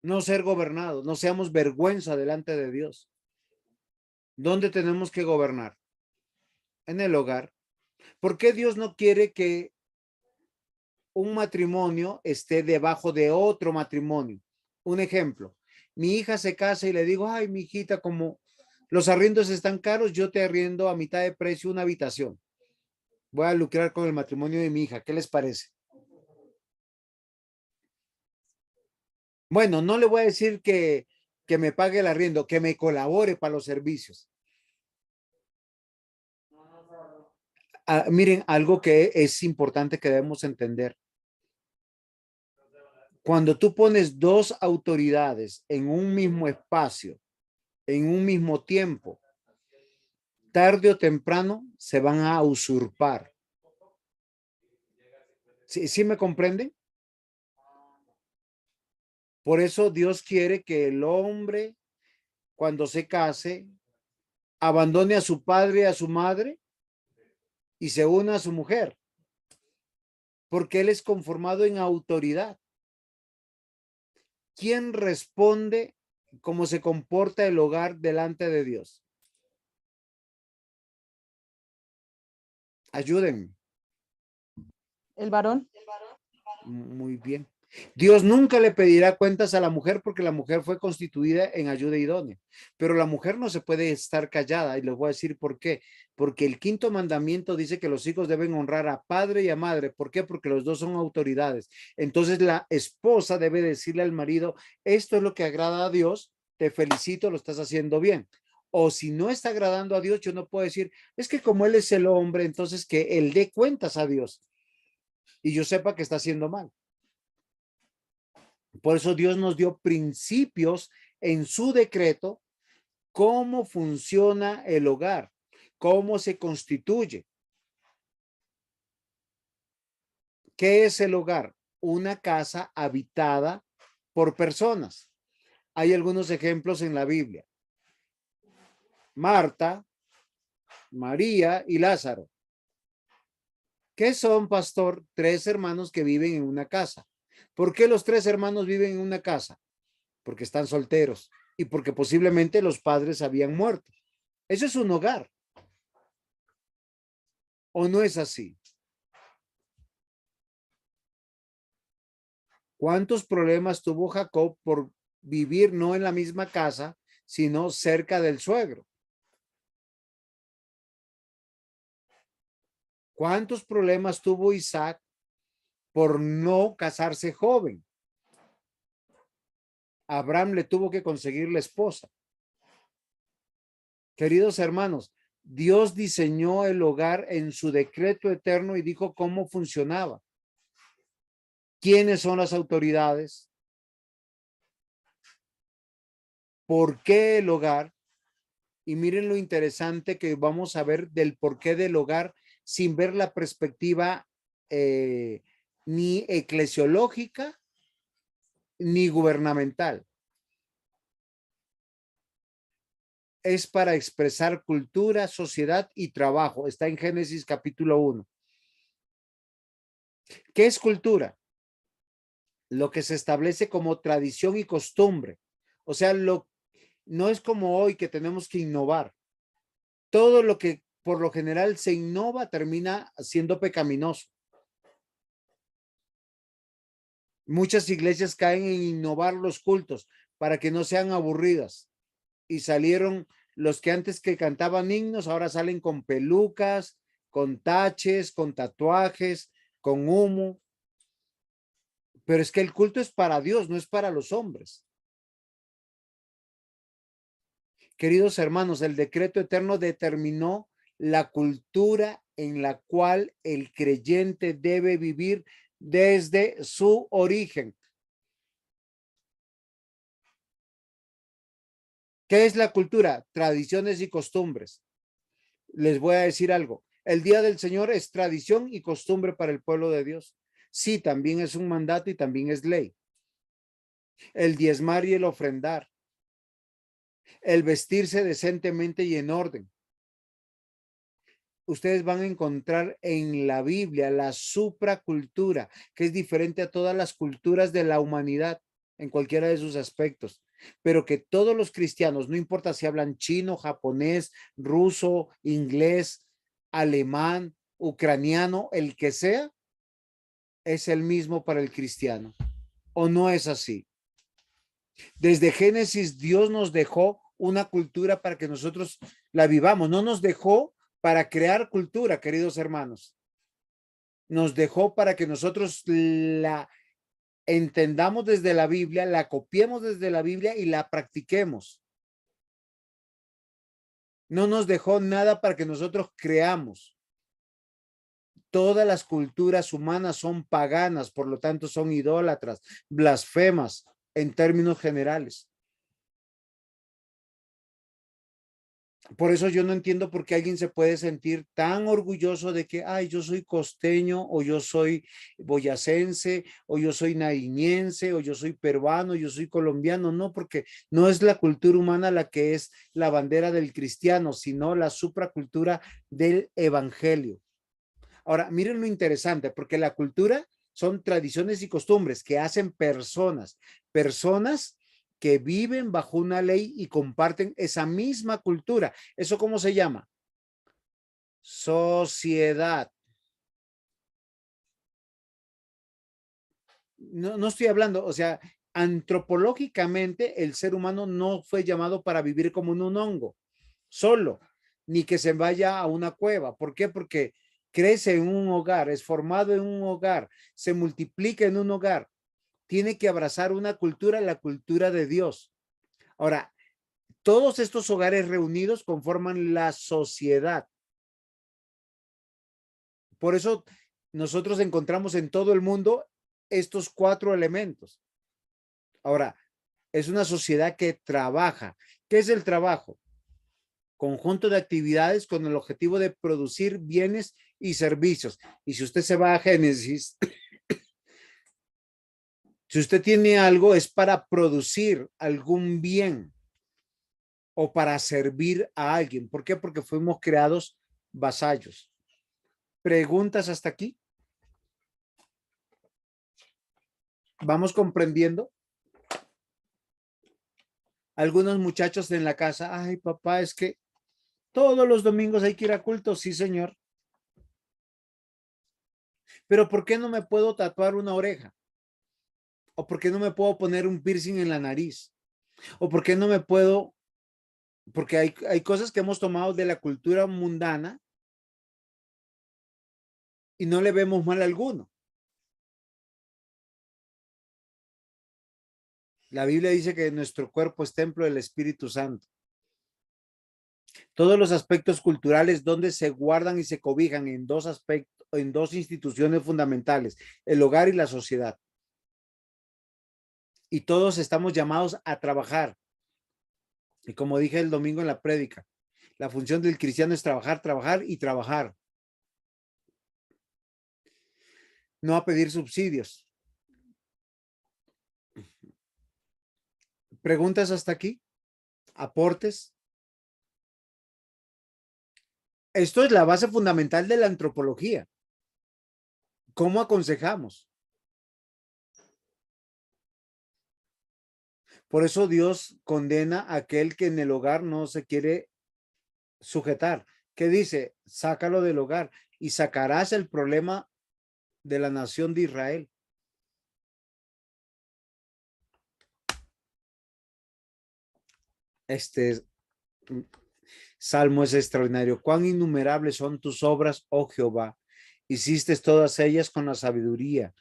No ser gobernados, no seamos vergüenza delante de Dios. ¿Dónde tenemos que gobernar? En el hogar. ¿Por qué Dios no quiere que un matrimonio esté debajo de otro matrimonio? Un ejemplo, mi hija se casa y le digo, ay, mi hijita, como los arriendos están caros, yo te arriendo a mitad de precio una habitación. Voy a lucrar con el matrimonio de mi hija. ¿Qué les parece? Bueno, no le voy a decir que me pague el arriendo, que me colabore para los servicios. Miren, algo que es importante que debemos entender. Cuando tú pones dos autoridades en un mismo espacio, en un mismo tiempo, tarde o temprano se van a usurpar. ¿Sí me comprenden? Por eso Dios quiere que el hombre, cuando se case, abandone a su padre y a su madre y se una a su mujer, porque él es conformado en autoridad. ¿Quién responde cómo se comporta el hogar delante de Dios? Ayúdenme. El varón. Muy bien. Dios nunca le pedirá cuentas a la mujer porque la mujer fue constituida en ayuda idónea, pero la mujer no se puede estar callada y les voy a decir por qué. Porque el quinto mandamiento dice que los hijos deben honrar a padre y a madre. ¿Por qué? Porque los dos son autoridades. Entonces la esposa debe decirle al marido, esto es lo que agrada a Dios, te felicito, lo estás haciendo bien. O si no está agradando a Dios, yo no puedo decir, es que como él es el hombre, entonces que él dé cuentas a Dios y yo sepa que está haciendo mal. Por eso Dios nos dio principios en su decreto cómo funciona el hogar, cómo se constituye. ¿Qué es el hogar? Una casa habitada por personas. Hay algunos ejemplos en la Biblia. Marta, María y Lázaro. ¿Qué son, pastor? 3 hermanos que viven en una casa. ¿Por qué los 3 hermanos viven en una casa? Porque están solteros y porque posiblemente los padres habían muerto. Eso es un hogar. ¿O no es así? ¿Cuántos problemas tuvo Jacob por vivir no en la misma casa, sino cerca del suegro? ¿Cuántos problemas tuvo Isaac por no casarse joven? Abraham le tuvo que conseguir la esposa. Queridos hermanos, Dios diseñó el hogar en su decreto eterno y dijo cómo funcionaba. ¿Quiénes son las autoridades? ¿Por qué el hogar? Y miren lo interesante que vamos a ver del porqué del hogar sin ver la perspectiva ni eclesiológica ni gubernamental. Es para expresar cultura, sociedad y trabajo. Está en Génesis capítulo 1. ¿Qué es cultura? Lo que se establece como tradición y costumbre. O sea, no es como hoy que tenemos que innovar. Todo lo que por lo general se innova termina siendo pecaminoso. Muchas iglesias caen en innovar los cultos para que no sean aburridas. Y salieron los que antes que cantaban himnos, ahora salen con pelucas, con taches, con tatuajes, con humo. Pero es que el culto es para Dios, no es para los hombres. Queridos hermanos, el decreto eterno determinó la cultura en la cual el creyente debe vivir desde su origen. ¿Qué es la cultura? Tradiciones y costumbres. Les voy a decir algo. El Día del Señor es tradición y costumbre para el pueblo de Dios. Sí, también es un mandato y también es ley. El diezmar y el ofrendar. El vestirse decentemente y en orden. Ustedes van a encontrar en la Biblia la supracultura, que es diferente a todas las culturas de la humanidad en cualquiera de sus aspectos, pero que todos los cristianos, no importa si hablan chino, japonés, ruso, inglés, alemán, ucraniano, el que sea, es el mismo para el cristiano. ¿O no es así? Desde Génesis, Dios nos dejó una cultura para que nosotros la vivamos. No nos dejó para crear cultura, queridos hermanos. Nos dejó para que nosotros la entendamos desde la Biblia, la copiemos desde la Biblia y la practiquemos. No nos dejó nada para que nosotros creamos. Todas las culturas humanas son paganas, por lo tanto son idólatras, blasfemas en términos generales. Por eso yo no entiendo por qué alguien se puede sentir tan orgulloso de que, ay, yo soy costeño, o yo soy boyacense, o yo soy nariñense, o yo soy peruano, yo soy colombiano. No, porque no es la cultura humana la que es la bandera del cristiano, sino la supracultura del evangelio. Ahora, miren lo interesante, porque la cultura son tradiciones y costumbres que hacen personas que viven bajo una ley y comparten esa misma cultura. ¿Eso cómo se llama? Sociedad. No estoy hablando, o sea, antropológicamente el ser humano no fue llamado para vivir como un hongo, solo, ni que se vaya a una cueva. ¿Por qué? Porque crece en un hogar, es formado en un hogar, se multiplica en un hogar. Tiene que abrazar una cultura, la cultura de Dios. Ahora, todos estos hogares reunidos conforman la sociedad. Por eso nosotros encontramos en todo el mundo estos 4 elementos. Ahora, es una sociedad que trabaja, ¿Qué es el trabajo? Conjunto de actividades con el objetivo de producir bienes y servicios. Y si usted se va a Génesis, si usted tiene algo es para producir algún bien o para servir a alguien. ¿Por qué? Porque fuimos creados vasallos. ¿Preguntas hasta aquí? ¿Vamos comprendiendo? Algunos muchachos en la casa, ay papá, es que todos los domingos hay que ir a culto. Sí, señor. Pero ¿por qué no me puedo tatuar una oreja? ¿O por qué no me puedo poner un piercing en la nariz? ¿O por qué no me puedo? Porque hay cosas que hemos tomado de la cultura mundana y no le vemos mal alguno. La Biblia dice que nuestro cuerpo es templo del Espíritu Santo. Todos los aspectos culturales donde se guardan y se cobijan en dos aspectos, en dos instituciones fundamentales, el hogar y la sociedad. Y todos estamos llamados a trabajar. Y como dije el domingo en la prédica, la función del cristiano es trabajar, trabajar y trabajar. No a pedir subsidios. ¿Preguntas hasta aquí? ¿Aportes? Esto es la base fundamental de la antropología. ¿Cómo aconsejamos? Por eso Dios condena a aquel que en el hogar no se quiere sujetar. ¿Qué dice? Sácalo del hogar y sacarás el problema de la nación de Israel. Este salmo es extraordinario. Cuán innumerables son tus obras, oh Jehová. Hiciste todas ellas con la sabiduría.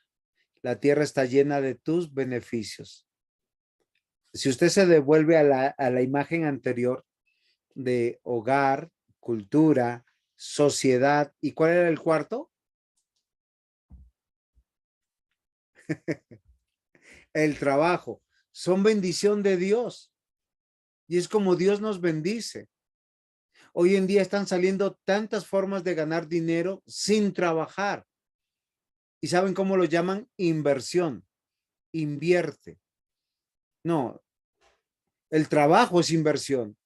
La tierra está llena de tus beneficios. Si usted se devuelve a la imagen anterior de hogar, cultura, sociedad, ¿y cuál era el cuarto? El trabajo. Son bendición de Dios. Y es como Dios nos bendice. Hoy en día están saliendo tantas formas de ganar dinero sin trabajar. ¿Y saben cómo lo llaman? Inversión. Invierte. No, el trabajo es inversión.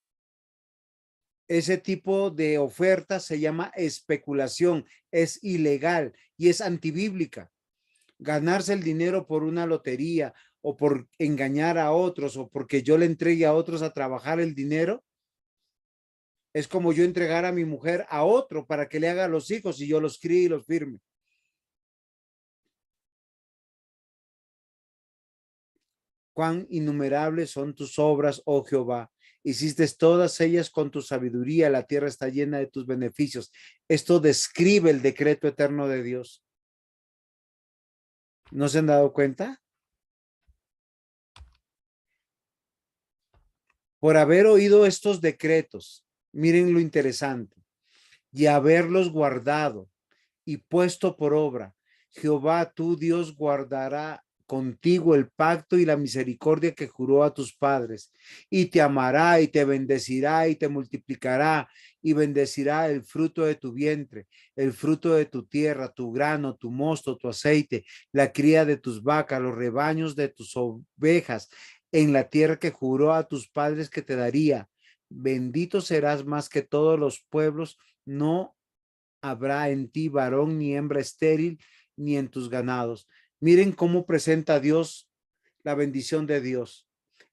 Ese tipo de oferta se llama especulación, es ilegal y es antibíblica. Ganarse el dinero por una lotería o por engañar a otros o porque yo le entregue a otros a trabajar el dinero, es como yo entregar a mi mujer a otro para que le haga a los hijos y yo los críe y los firme. Cuán innumerables son tus obras, oh Jehová. Hiciste todas ellas con tu sabiduría, la tierra está llena de tus beneficios. Esto describe el decreto eterno de Dios. ¿No se han dado cuenta? Por haber oído estos decretos, miren lo interesante, y haberlos guardado y puesto por obra, Jehová tu Dios guardará contigo el pacto y la misericordia que juró a tus padres, y te amará y te bendecirá y te multiplicará y bendecirá el fruto de tu vientre, el fruto de tu tierra, tu grano, tu mosto, tu aceite, la cría de tus vacas, los rebaños de tus ovejas, en la tierra que juró a tus padres que te daría. Bendito serás más que todos los pueblos, no habrá en ti varón ni hembra estéril, ni en tus ganados. Miren cómo presenta Dios la bendición de Dios,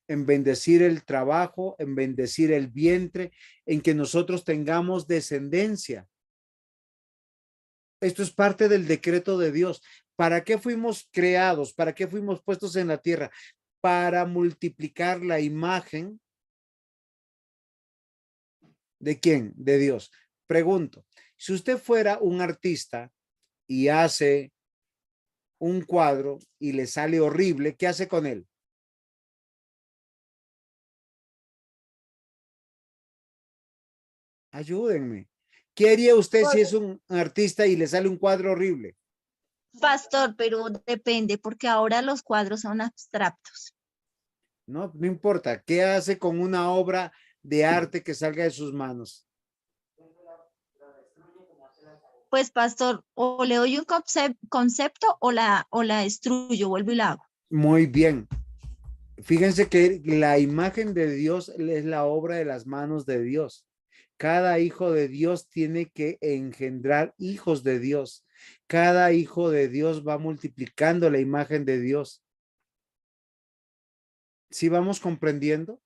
en bendecir el trabajo, en bendecir el vientre, en que nosotros tengamos descendencia. Esto es parte del decreto de Dios. ¿Para qué fuimos creados? ¿Para qué fuimos puestos en la tierra? Para multiplicar la imagen ¿de quién? De Dios. Pregunto, si usted fuera un artista y hace un cuadro y le sale horrible, ¿qué hace con él? Ayúdenme. ¿Qué haría usted si es un artista y le sale un cuadro horrible? Pastor, pero depende, porque ahora los cuadros son abstractos. No, no importa. ¿Qué hace con una obra de arte que salga de sus manos? Pues, pastor, o le doy un concepto o la destruyo, vuelvo y la hago. Muy bien. Fíjense que la imagen de Dios es la obra de las manos de Dios. Cada hijo de Dios tiene que engendrar hijos de Dios. Cada hijo de Dios va multiplicando la imagen de Dios. ¿Sí vamos comprendiendo?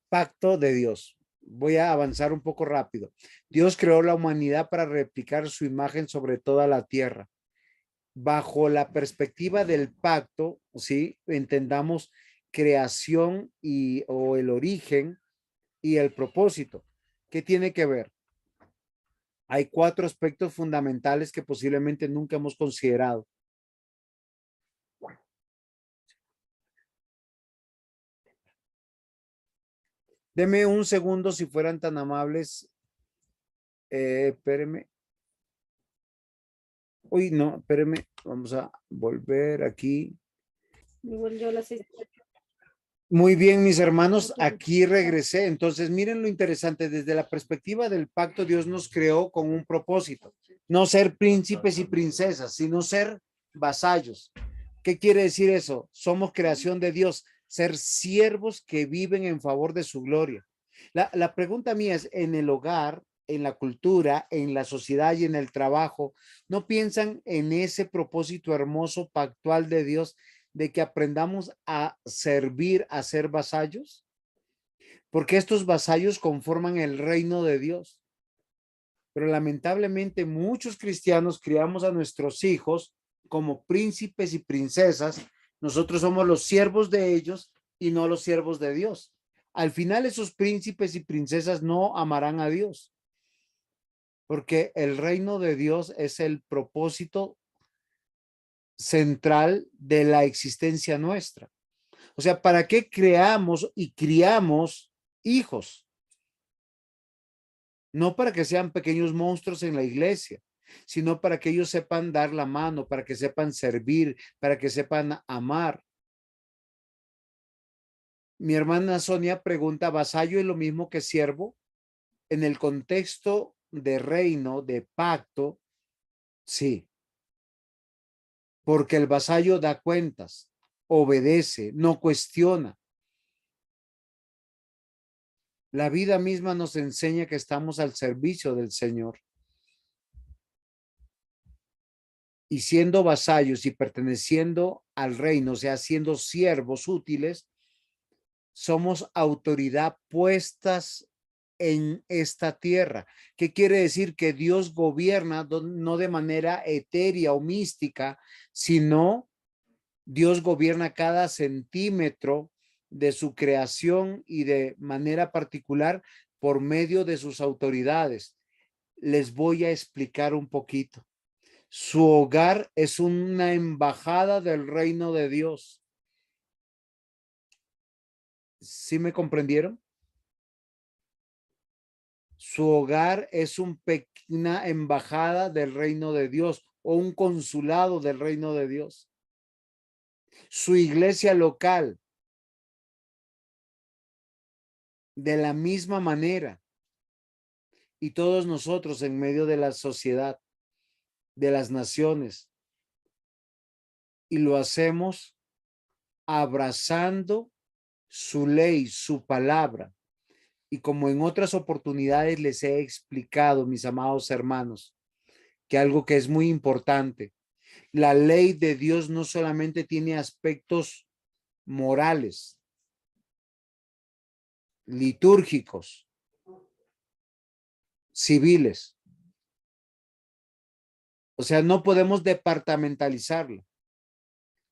Pacto de Dios. Voy a avanzar un poco rápido. Dios creó la humanidad para replicar su imagen sobre toda la tierra. Bajo la perspectiva del pacto, ¿sí? Entendamos creación o el origen y el propósito. ¿Qué tiene que ver? Hay 4 aspectos fundamentales que posiblemente nunca hemos considerado. Deme un segundo si fueran tan amables. Espérenme. Uy, no, espérenme. Vamos a volver aquí. Igual yo las Muy bien, mis hermanos, aquí regresé. Entonces, miren lo interesante, desde la perspectiva del pacto, Dios nos creó con un propósito, no ser príncipes y princesas, sino ser vasallos. ¿Qué quiere decir eso? Somos creación de Dios, ser siervos que viven en favor de su gloria. La pregunta mía es, en el hogar, en la cultura, en la sociedad y en el trabajo, ¿no piensan en ese propósito hermoso pactual de Dios de que aprendamos a servir, a ser vasallos? Porque estos vasallos conforman el reino de Dios. Pero lamentablemente muchos cristianos criamos a nuestros hijos como príncipes y princesas. Nosotros somos los siervos de ellos y no los siervos de Dios. Al final esos príncipes y princesas no amarán a Dios, porque el reino de Dios es el propósito central de la existencia nuestra. O sea, ¿para qué creamos y criamos hijos? No para que sean pequeños monstruos en la iglesia, sino para que ellos sepan dar la mano, para que sepan servir, para que sepan amar. Mi hermana Sonia pregunta, ¿vasallo es lo mismo que siervo? En el contexto de reino, de pacto, sí. Porque el vasallo da cuentas, obedece, no cuestiona. La vida misma nos enseña que estamos al servicio del Señor. Y siendo vasallos y perteneciendo al reino, o sea, siendo siervos útiles, somos autoridad puestas en esta tierra. ¿Qué quiere decir? Que Dios gobierna no de manera etérea o mística, sino Dios gobierna cada centímetro de su creación y de manera particular por medio de sus autoridades. Les voy a explicar un poquito. Su hogar es una embajada del reino de Dios. ¿Sí me comprendieron? Su hogar es una embajada del reino de Dios o un consulado del reino de Dios. Su iglesia local, de la misma manera, y todos nosotros en medio de la sociedad, de las naciones, y lo hacemos abrazando su ley, su palabra. Y como en otras oportunidades les he explicado, mis amados hermanos, que algo que es muy importante, la ley de Dios no solamente tiene aspectos morales, litúrgicos, civiles. O sea, no podemos departamentalizarla.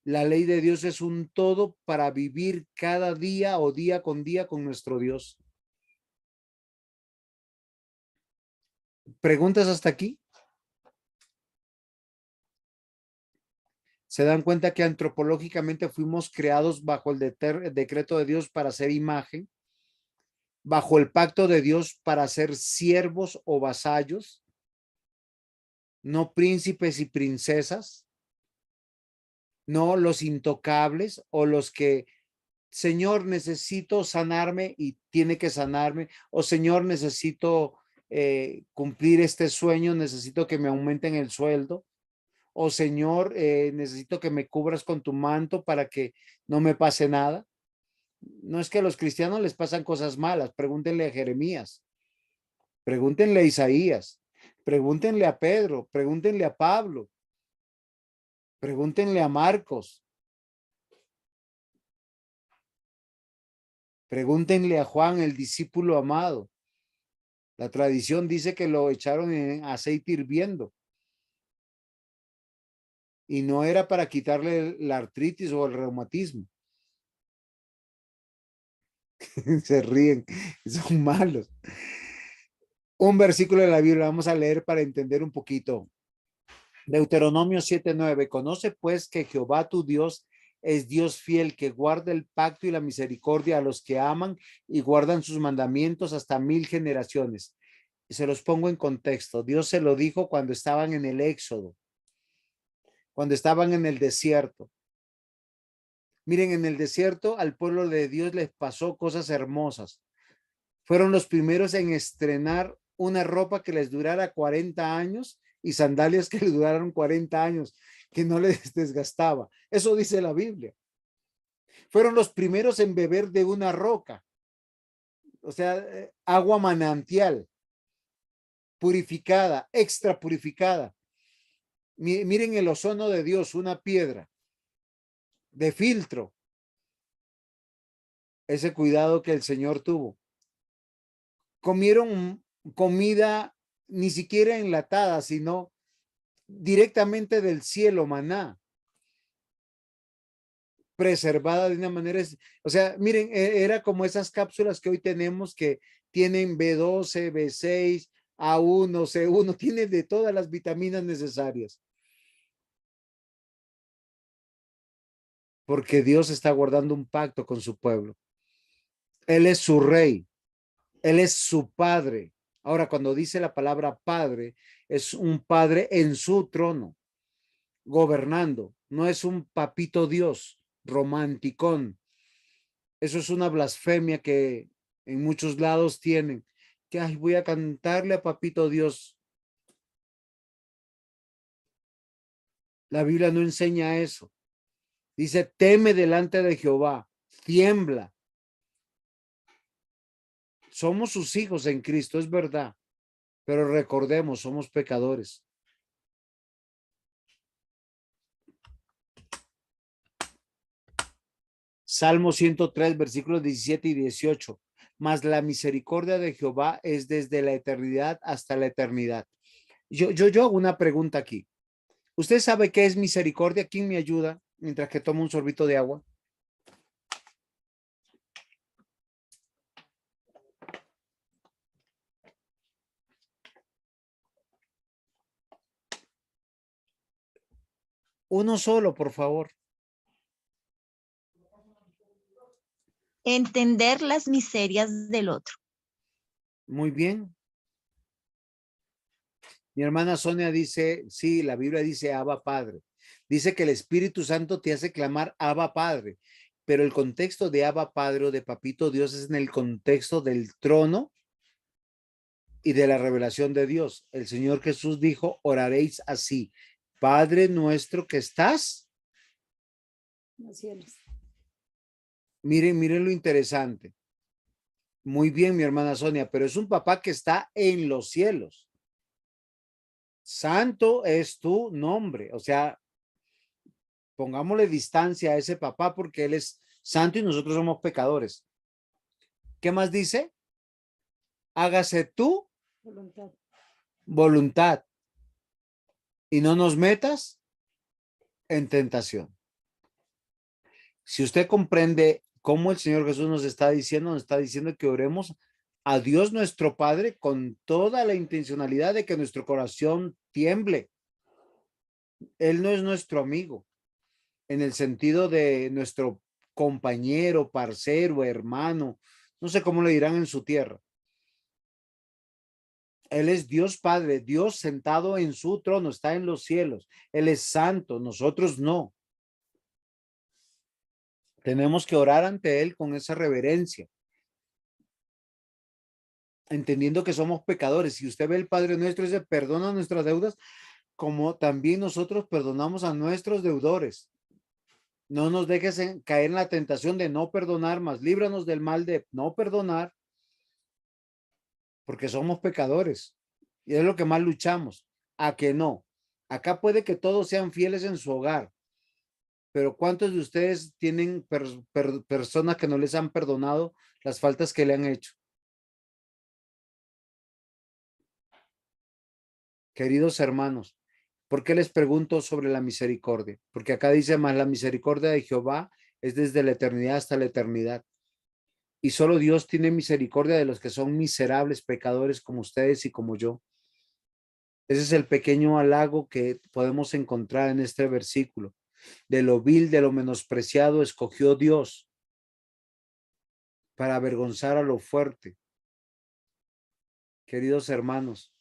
La ley de Dios es un todo para vivir cada día o día con nuestro Dios. ¿Preguntas hasta aquí? ¿Se dan cuenta que antropológicamente fuimos creados bajo el decreto de Dios para ser imagen? Bajo el pacto de Dios para ser siervos o vasallos. no príncipes y princesas, no los intocables o los que, Señor, necesito sanarme y tiene que sanarme, o Señor, necesito cumplir este sueño, necesito que me aumenten el sueldo, o Señor, necesito que me cubras con tu manto para que no me pase nada. No es que a los cristianos les pasan cosas malas, pregúntenle a Jeremías, pregúntenle a Isaías, pregúntenle a Pedro, pregúntenle a Pablo, pregúntenle a Marcos, pregúntenle a Juan, el discípulo amado. La tradición dice que lo echaron en aceite hirviendo. Y no era para quitarle la artritis o el reumatismo. Se ríen, son malos. Un versículo de la Biblia vamos a leer para entender un poquito. Deuteronomio 7:9. Conoce pues que Jehová tu Dios es Dios fiel, que guarda el pacto y la misericordia a los que aman y guardan sus mandamientos hasta 1000 generaciones. Y se los pongo en contexto. Dios se lo dijo cuando estaban en el Éxodo, cuando estaban en el desierto. Miren, en el desierto al pueblo de Dios les pasó cosas hermosas. Fueron los primeros en estrenar una ropa que les durara 40 años y sandalias que les duraron 40 años, que no les desgastaba. Eso dice la Biblia. Fueron los primeros en beber de una roca, o sea, agua manantial, purificada, extra purificada. Miren el ozono de Dios, una piedra de filtro. Ese cuidado que el Señor tuvo. Comieron comida ni siquiera enlatada, sino directamente del cielo, maná, preservada de una manera, o sea, miren, era como esas cápsulas que hoy tenemos que tienen B12, B6, A1, C1, tiene de todas las vitaminas necesarias. Porque Dios está guardando un pacto con su pueblo. Él es su rey. Él es su padre. Ahora, cuando dice la palabra padre, es un padre en su trono, gobernando. No es un papito Dios, romanticón. Eso es una blasfemia que en muchos lados tienen. Que ay, voy a cantarle a papito Dios. La Biblia no enseña eso. Dice, teme delante de Jehová, tiembla. Somos sus hijos en Cristo, es verdad, pero recordemos, somos pecadores. Salmo 103, versículos 17 y 18. Mas la misericordia de Jehová es desde la eternidad hasta la eternidad. Yo hago una pregunta aquí. ¿Usted sabe qué es misericordia? ¿Quién me ayuda mientras que tomo un sorbito de agua? Uno solo, por favor. Entender las miserias del otro. Muy bien. Mi hermana Sonia dice, sí, la Biblia dice Abba Padre. Dice que el Espíritu Santo te hace clamar Abba Padre, pero el contexto de Abba Padre o de Papito Dios es en el contexto del trono y de la revelación de Dios. El Señor Jesús dijo, oraréis así, Padre nuestro que estás. Miren lo interesante. Muy bien, mi hermana Sonia, pero es un papá que está en los cielos. Santo es tu nombre. O sea, pongámosle distancia a ese papá porque él es santo y nosotros somos pecadores. ¿Qué más dice? Hágase tu voluntad y no nos metas en tentación. Si usted comprende cómo el Señor Jesús nos está diciendo que oremos a Dios nuestro Padre con toda la intencionalidad de que nuestro corazón tiemble. Él no es nuestro amigo en el sentido de nuestro compañero, parcero, hermano, no sé cómo le dirán en su tierra. Él es Dios Padre, Dios sentado en su trono, está en los cielos. Él es santo, nosotros no. Tenemos que orar ante Él con esa reverencia, entendiendo que somos pecadores. Si usted ve el Padre Nuestro, dice, perdona nuestras deudas, como también nosotros perdonamos a nuestros deudores. No nos dejes caer en la tentación de no perdonar, más líbranos del mal de no perdonar, porque somos pecadores. Y es lo que más luchamos, a que no. Acá puede que todos sean fieles en su hogar, pero ¿cuántos de ustedes tienen personas que no les han perdonado las faltas que le han hecho? Queridos hermanos, ¿por qué les pregunto sobre la misericordia? Porque acá dice más, la misericordia de Jehová es desde la eternidad hasta la eternidad. Y solo Dios tiene misericordia de los que son miserables pecadores como ustedes y como yo. Ese es el pequeño halago que podemos encontrar en este versículo. De lo vil, de lo menospreciado, escogió Dios para avergonzar a lo fuerte. Queridos hermanos,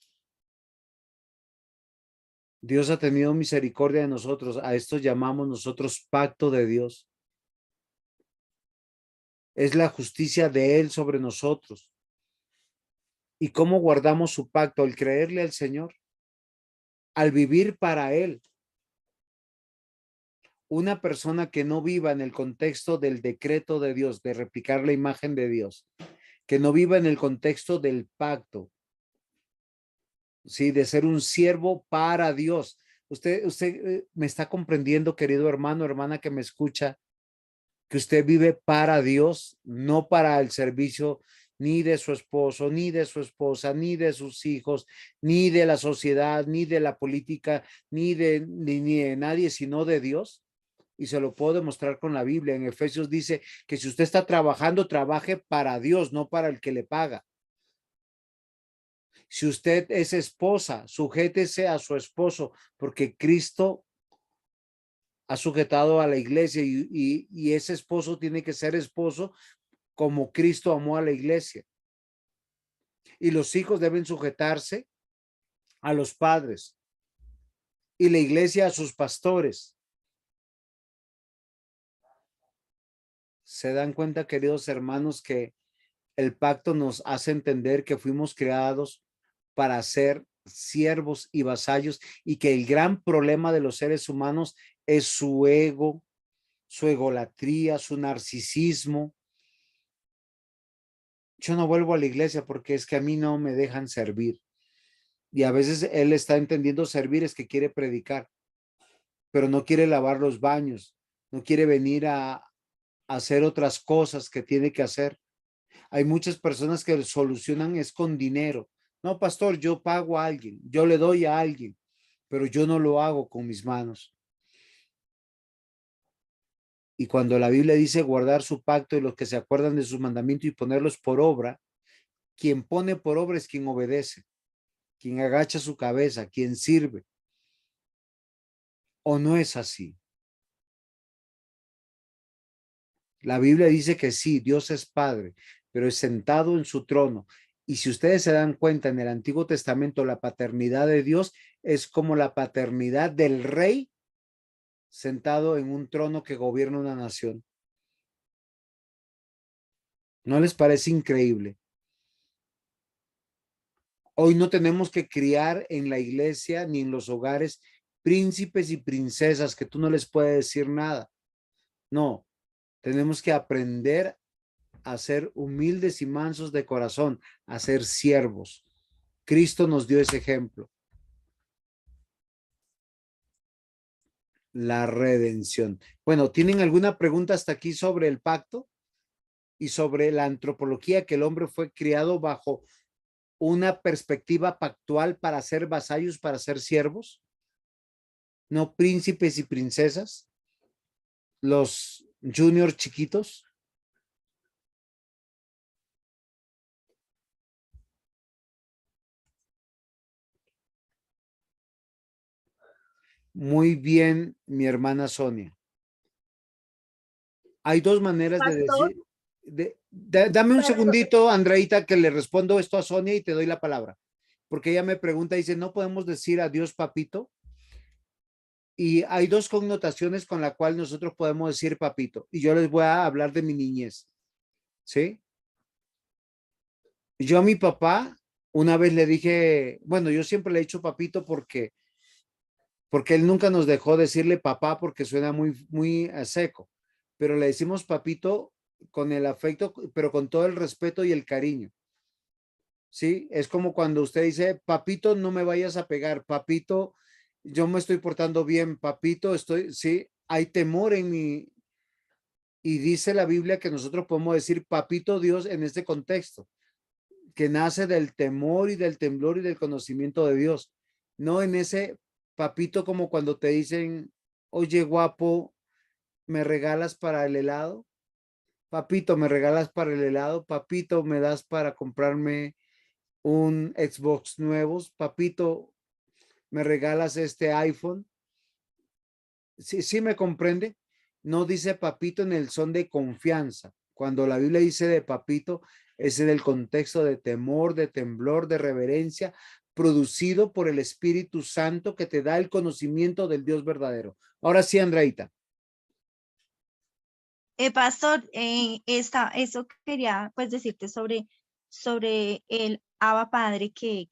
Dios ha tenido misericordia de nosotros. A esto llamamos nosotros pacto de Dios. Es la justicia de Él sobre nosotros. ¿Y cómo guardamos su pacto? Al creerle al Señor, al vivir para Él. Una persona que no viva en el contexto del decreto de Dios, de replicar la imagen de Dios, que no viva en el contexto del pacto, ¿sí? De ser un siervo para Dios. Usted me está comprendiendo, querido hermano, hermana que me escucha, que usted vive para Dios, no para el servicio ni de su esposo, ni de su esposa, ni de sus hijos, ni de la sociedad, ni de la política, ni de nadie, sino de Dios. Y se lo puedo demostrar con la Biblia. En Efesios dice que si usted está trabajando, trabaje para Dios, no para el que le paga. Si usted es esposa, sujétese a su esposo, porque Cristo ha sujetado a la iglesia y ese esposo tiene que ser esposo como Cristo amó a la iglesia. Y los hijos deben sujetarse a los padres y la iglesia a sus pastores. Se dan cuenta, queridos hermanos, que el pacto nos hace entender que fuimos creados para ser siervos y vasallos y que el gran problema de los seres humanos es su ego, su egolatría, su narcisismo. Yo no vuelvo a la iglesia porque es que a mí no me dejan servir. Y a veces él está entendiendo servir es que quiere predicar, pero no quiere lavar los baños, no quiere venir a hacer otras cosas que tiene que hacer. Hay muchas personas que solucionan es con dinero. No, pastor, yo pago a alguien, yo le doy a alguien, pero yo no lo hago con mis manos. Y cuando la Biblia dice guardar su pacto y los que se acuerdan de sus mandamientos y ponerlos por obra, quien pone por obra es quien obedece, quien agacha su cabeza, quien sirve. ¿O no es así? La Biblia dice que sí, Dios es Padre, pero es sentado en su trono. Y si ustedes se dan cuenta, en el Antiguo Testamento, la paternidad de Dios es como la paternidad del rey sentado en un trono que gobierna una nación. ¿No les parece increíble? Hoy no tenemos que criar en la iglesia ni en los hogares príncipes y princesas que tú no les puedes decir nada. No, tenemos que aprender a ser humildes y mansos de corazón, a ser siervos. Cristo nos dio ese ejemplo. La redención. Bueno, ¿tienen alguna pregunta hasta aquí sobre el pacto y sobre la antropología, que el hombre fue criado bajo una perspectiva pactual para ser vasallos, para ser siervos? No príncipes y princesas, los juniors chiquitos. Muy bien, mi hermana Sonia. Hay dos maneras de decir. Dame un segundito, Andreita, que le respondo esto a Sonia y te doy la palabra. porque ella me pregunta, dice, ¿no podemos decir a Dios papito? Y hay dos connotaciones con la cual nosotros podemos decir papito. Y yo les voy a hablar de mi niñez. ¿Sí? Yo a mi papá una vez le dije, bueno, yo siempre le he dicho papito porque él nunca nos dejó decirle papá porque suena muy seco, pero le decimos papito con el afecto, pero con todo el respeto y el cariño. ¿Sí? Es como cuando usted dice, papito, no me vayas a pegar, papito, yo me estoy portando bien, papito, sí, hay temor en mí. Y dice la Biblia que nosotros podemos decir papito Dios en este contexto, que nace del temor y del temblor y del conocimiento de Dios, no en ese papito como cuando te dicen, oye guapo, ¿me regalas para el helado? Papito, ¿me regalas para el helado? Papito, ¿me das para comprarme un Xbox nuevo? Papito, ¿me regalas este iPhone? Sí, me comprende. No dice papito en el son de confianza. Cuando la Biblia dice de papito, es en el contexto de temor, de temblor, de reverencia, producido por el Espíritu Santo que te da el conocimiento del Dios verdadero. Ahora sí, Andreita. Pastor, eso quería pues decirte sobre el Abba Padre que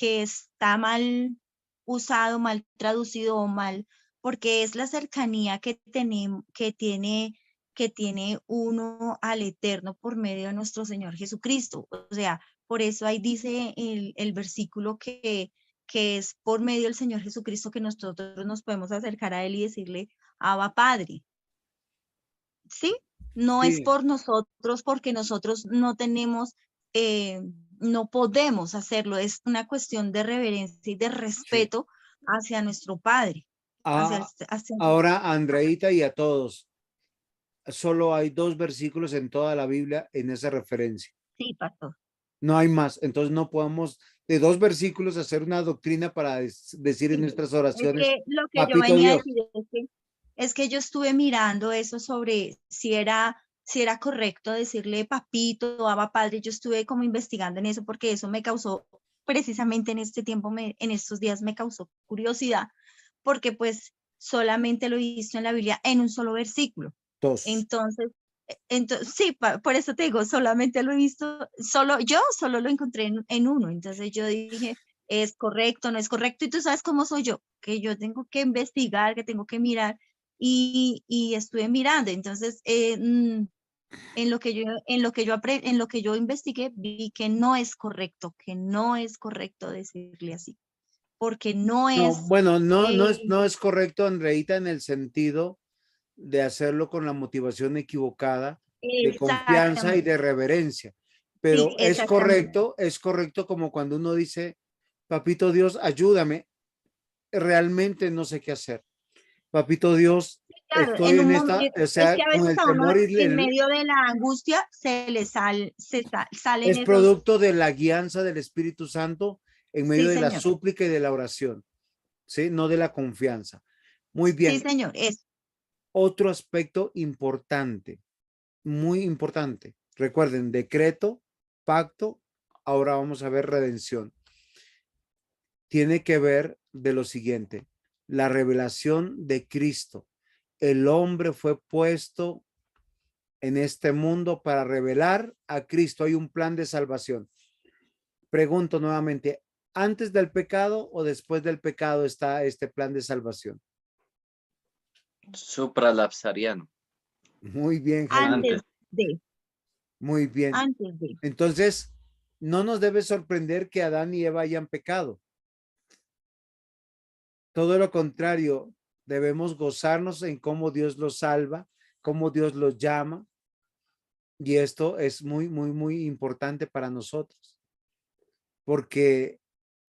está mal usado, mal traducido o mal, porque es la cercanía que tiene uno al Eterno por medio de nuestro Señor Jesucristo. O sea, por eso ahí dice el versículo que es por medio del Señor Jesucristo que nosotros nos podemos acercar a Él y decirle, Abba Padre. ¿Sí? No es Sí. por nosotros, porque nosotros no tenemos, no podemos hacerlo. Es una cuestión de reverencia y de respeto hacia nuestro Padre. Ahora, Andreita y a todos, solo hay 2 versículos en toda la Biblia en esa referencia. Sí, pastor. No hay más. Entonces no podemos de 2 versículos hacer una doctrina para decir en nuestras oraciones, Es que lo que yo papito venía a Dios. decir es que yo estuve mirando eso sobre si era correcto decirle papito o Abba Padre. Yo estuve como investigando en eso porque eso me causó, precisamente en este tiempo, en estos días me causó curiosidad, porque pues solamente lo he visto en la Biblia en un solo versículo. 2. Entonces sí, por eso te digo, solamente lo he visto, yo solo lo encontré en uno. Entonces yo dije, ¿es correcto, no es correcto? Y tú sabes cómo soy yo, que yo tengo que investigar, que tengo que mirar, y estuve mirando. Entonces, en lo que yo investigué, vi que no es correcto, decirle así, porque no No, es, bueno, no es correcto, Andreita, en el sentido de hacerlo con la motivación equivocada, de confianza y exactamente, de reverencia. sí, Pero exactamente. es correcto como cuando uno dice, papito Dios, ayúdame, realmente no sé qué hacer. Papito Dios, Claro, estoy en en un esta, momento, o es sea, que a con veces el a uno temor y en medio de la angustia salen es esos, producto de la guianza del Espíritu Santo en medio sí, de la señor, súplica y de la oración, ¿sí? No de la confianza. Muy sí, bien. señor, es, Otro aspecto importante, muy importante. Recuerden, decreto, pacto, ahora vamos a ver redención. Tiene que ver de lo siguiente, la revelación de Cristo. El hombre fue puesto en este mundo para revelar a Cristo. Hay un plan de salvación. Pregunto nuevamente, ¿antes del pecado o después del pecado está este plan de salvación? Supralapsariano. Muy bien, Jaime. antes de, Muy bien. antes de. Entonces, no nos debe sorprender que Adán y Eva hayan pecado. Todo lo contrario, debemos gozarnos en cómo Dios los salva, cómo Dios los llama. Y esto es muy importante para nosotros, porque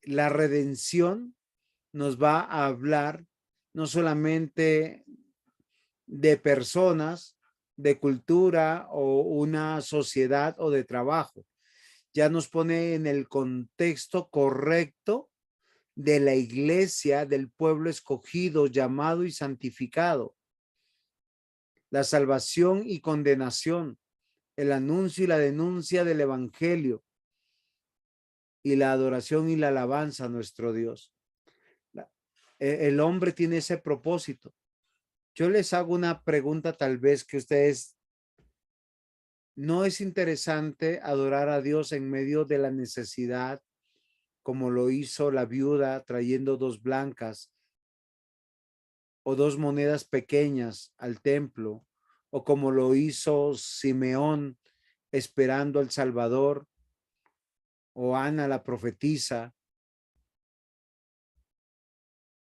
la redención nos va a hablar no solamente de personas, de cultura o una sociedad o de trabajo. Ya nos pone en el contexto correcto de la iglesia, del pueblo escogido, llamado y santificado. La salvación y condenación, el anuncio y la denuncia del evangelio. y la adoración y la alabanza a nuestro Dios. El hombre tiene ese propósito. Yo les hago una pregunta tal vez que ustedes, ¿no es interesante adorar a Dios en medio de la necesidad, como lo hizo la viuda trayendo 2 blancas o 2 monedas pequeñas al templo, o como lo hizo Simeón esperando al Salvador, o Ana la profetisa?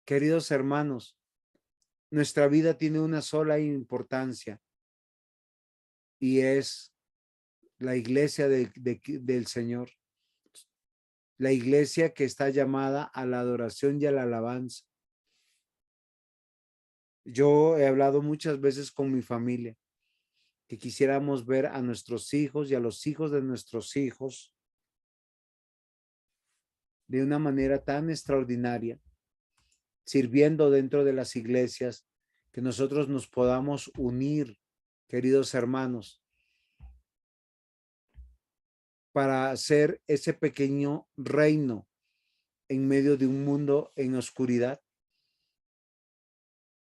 Queridos hermanos, nuestra vida tiene una sola importancia y es la iglesia del Señor. La iglesia que está llamada a la adoración y a la alabanza. Yo he hablado muchas veces con mi familia que quisiéramos ver a nuestros hijos y a los hijos de nuestros hijos de una manera tan extraordinaria, sirviendo dentro de las iglesias, que nosotros nos podamos unir, queridos hermanos, para hacer ese pequeño reino en medio de un mundo en oscuridad.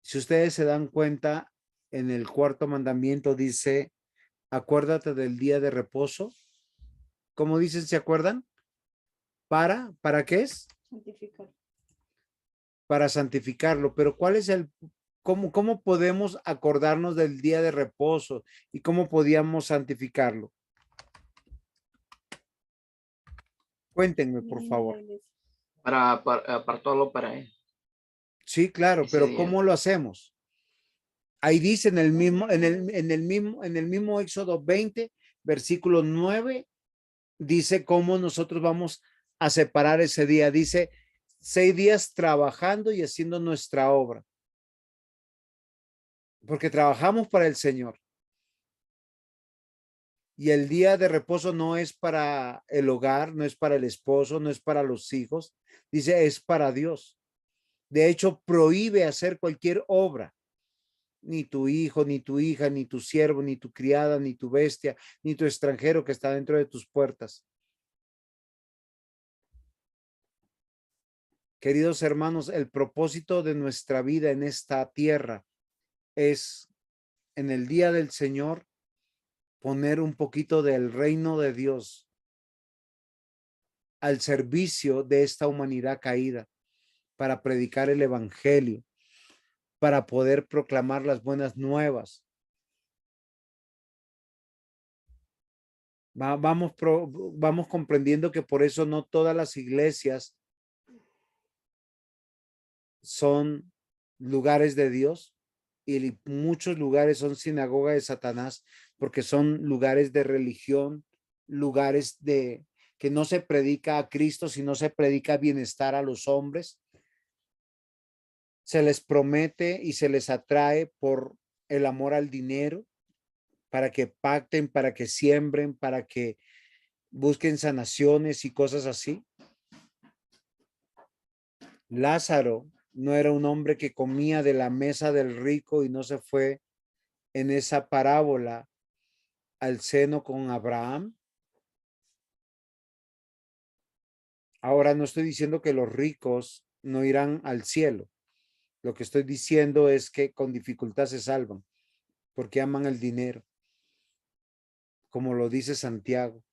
Si ustedes se dan cuenta, en el 4º mandamiento dice, acuérdate del día de reposo. ¿Cómo dicen? ¿Se acuerdan? ¿Para qué es? Santificar. Para santificarlo. Pero ¿cuál es cómo podemos acordarnos del día de reposo y cómo podíamos santificarlo? Cuéntenme, por favor. Para apartarlo para él. Sí, claro, Ese pero día. ¿cómo lo hacemos? Ahí dice en el mismo Éxodo 20, versículo 9, dice cómo nosotros vamos a separar ese día. Dice 6 días trabajando y haciendo nuestra obra. Porque trabajamos para el Señor. Y el día de reposo no es para el hogar, no es para el esposo, no es para los hijos. Dice, es para Dios. De hecho, prohíbe hacer cualquier obra. Ni tu hijo, ni tu hija, ni tu siervo, ni tu criada, ni tu bestia, ni tu extranjero que está dentro de tus puertas. Queridos hermanos, el propósito de nuestra vida en esta tierra es, en el día del Señor, poner un poquito del reino de Dios al servicio de esta humanidad caída, para predicar el evangelio, para poder proclamar las buenas nuevas. Vamos comprendiendo que por eso no todas las iglesias son lugares de Dios y muchos lugares son sinagoga de Satanás, porque son lugares de religión, lugares que no se predica a Cristo, sino se predica bienestar a los hombres. Se les promete y se les atrae por el amor al dinero, para que pacten, para que siembren, para que busquen sanaciones y cosas así. Lázaro no era un hombre que comía de la mesa del rico y no se fue en esa parábola al seno con Abraham. Ahora no estoy diciendo que los ricos no irán al cielo. Lo que estoy diciendo es que con dificultad se salvan porque aman el dinero, como lo dice Santiago.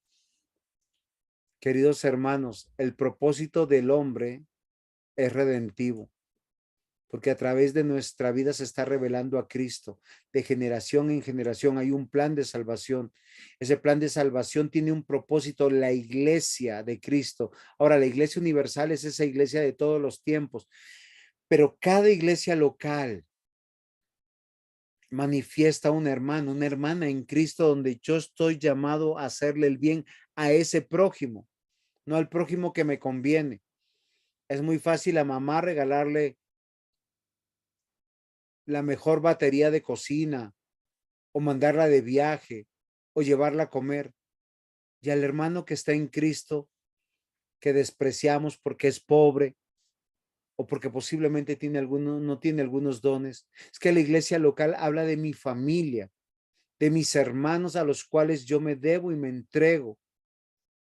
Queridos hermanos, el propósito del hombre es redentivo, porque a través de nuestra vida se está revelando a Cristo. De generación en generación hay un plan de salvación. Ese plan de salvación tiene un propósito, la iglesia de Cristo. Ahora, la iglesia universal es esa iglesia de todos los tiempos, pero cada iglesia local manifiesta un hermano, una hermana en Cristo, donde yo estoy llamado a hacerle el bien a ese prójimo, no al prójimo que me conviene. Es muy fácil a mamá regalarle la mejor batería de cocina, o mandarla de viaje, o llevarla a comer. Y al hermano que está en Cristo, que despreciamos porque es pobre, o porque posiblemente no tiene algunos dones. Es que la iglesia local habla de mi familia, de mis hermanos a los cuales yo me debo y me entrego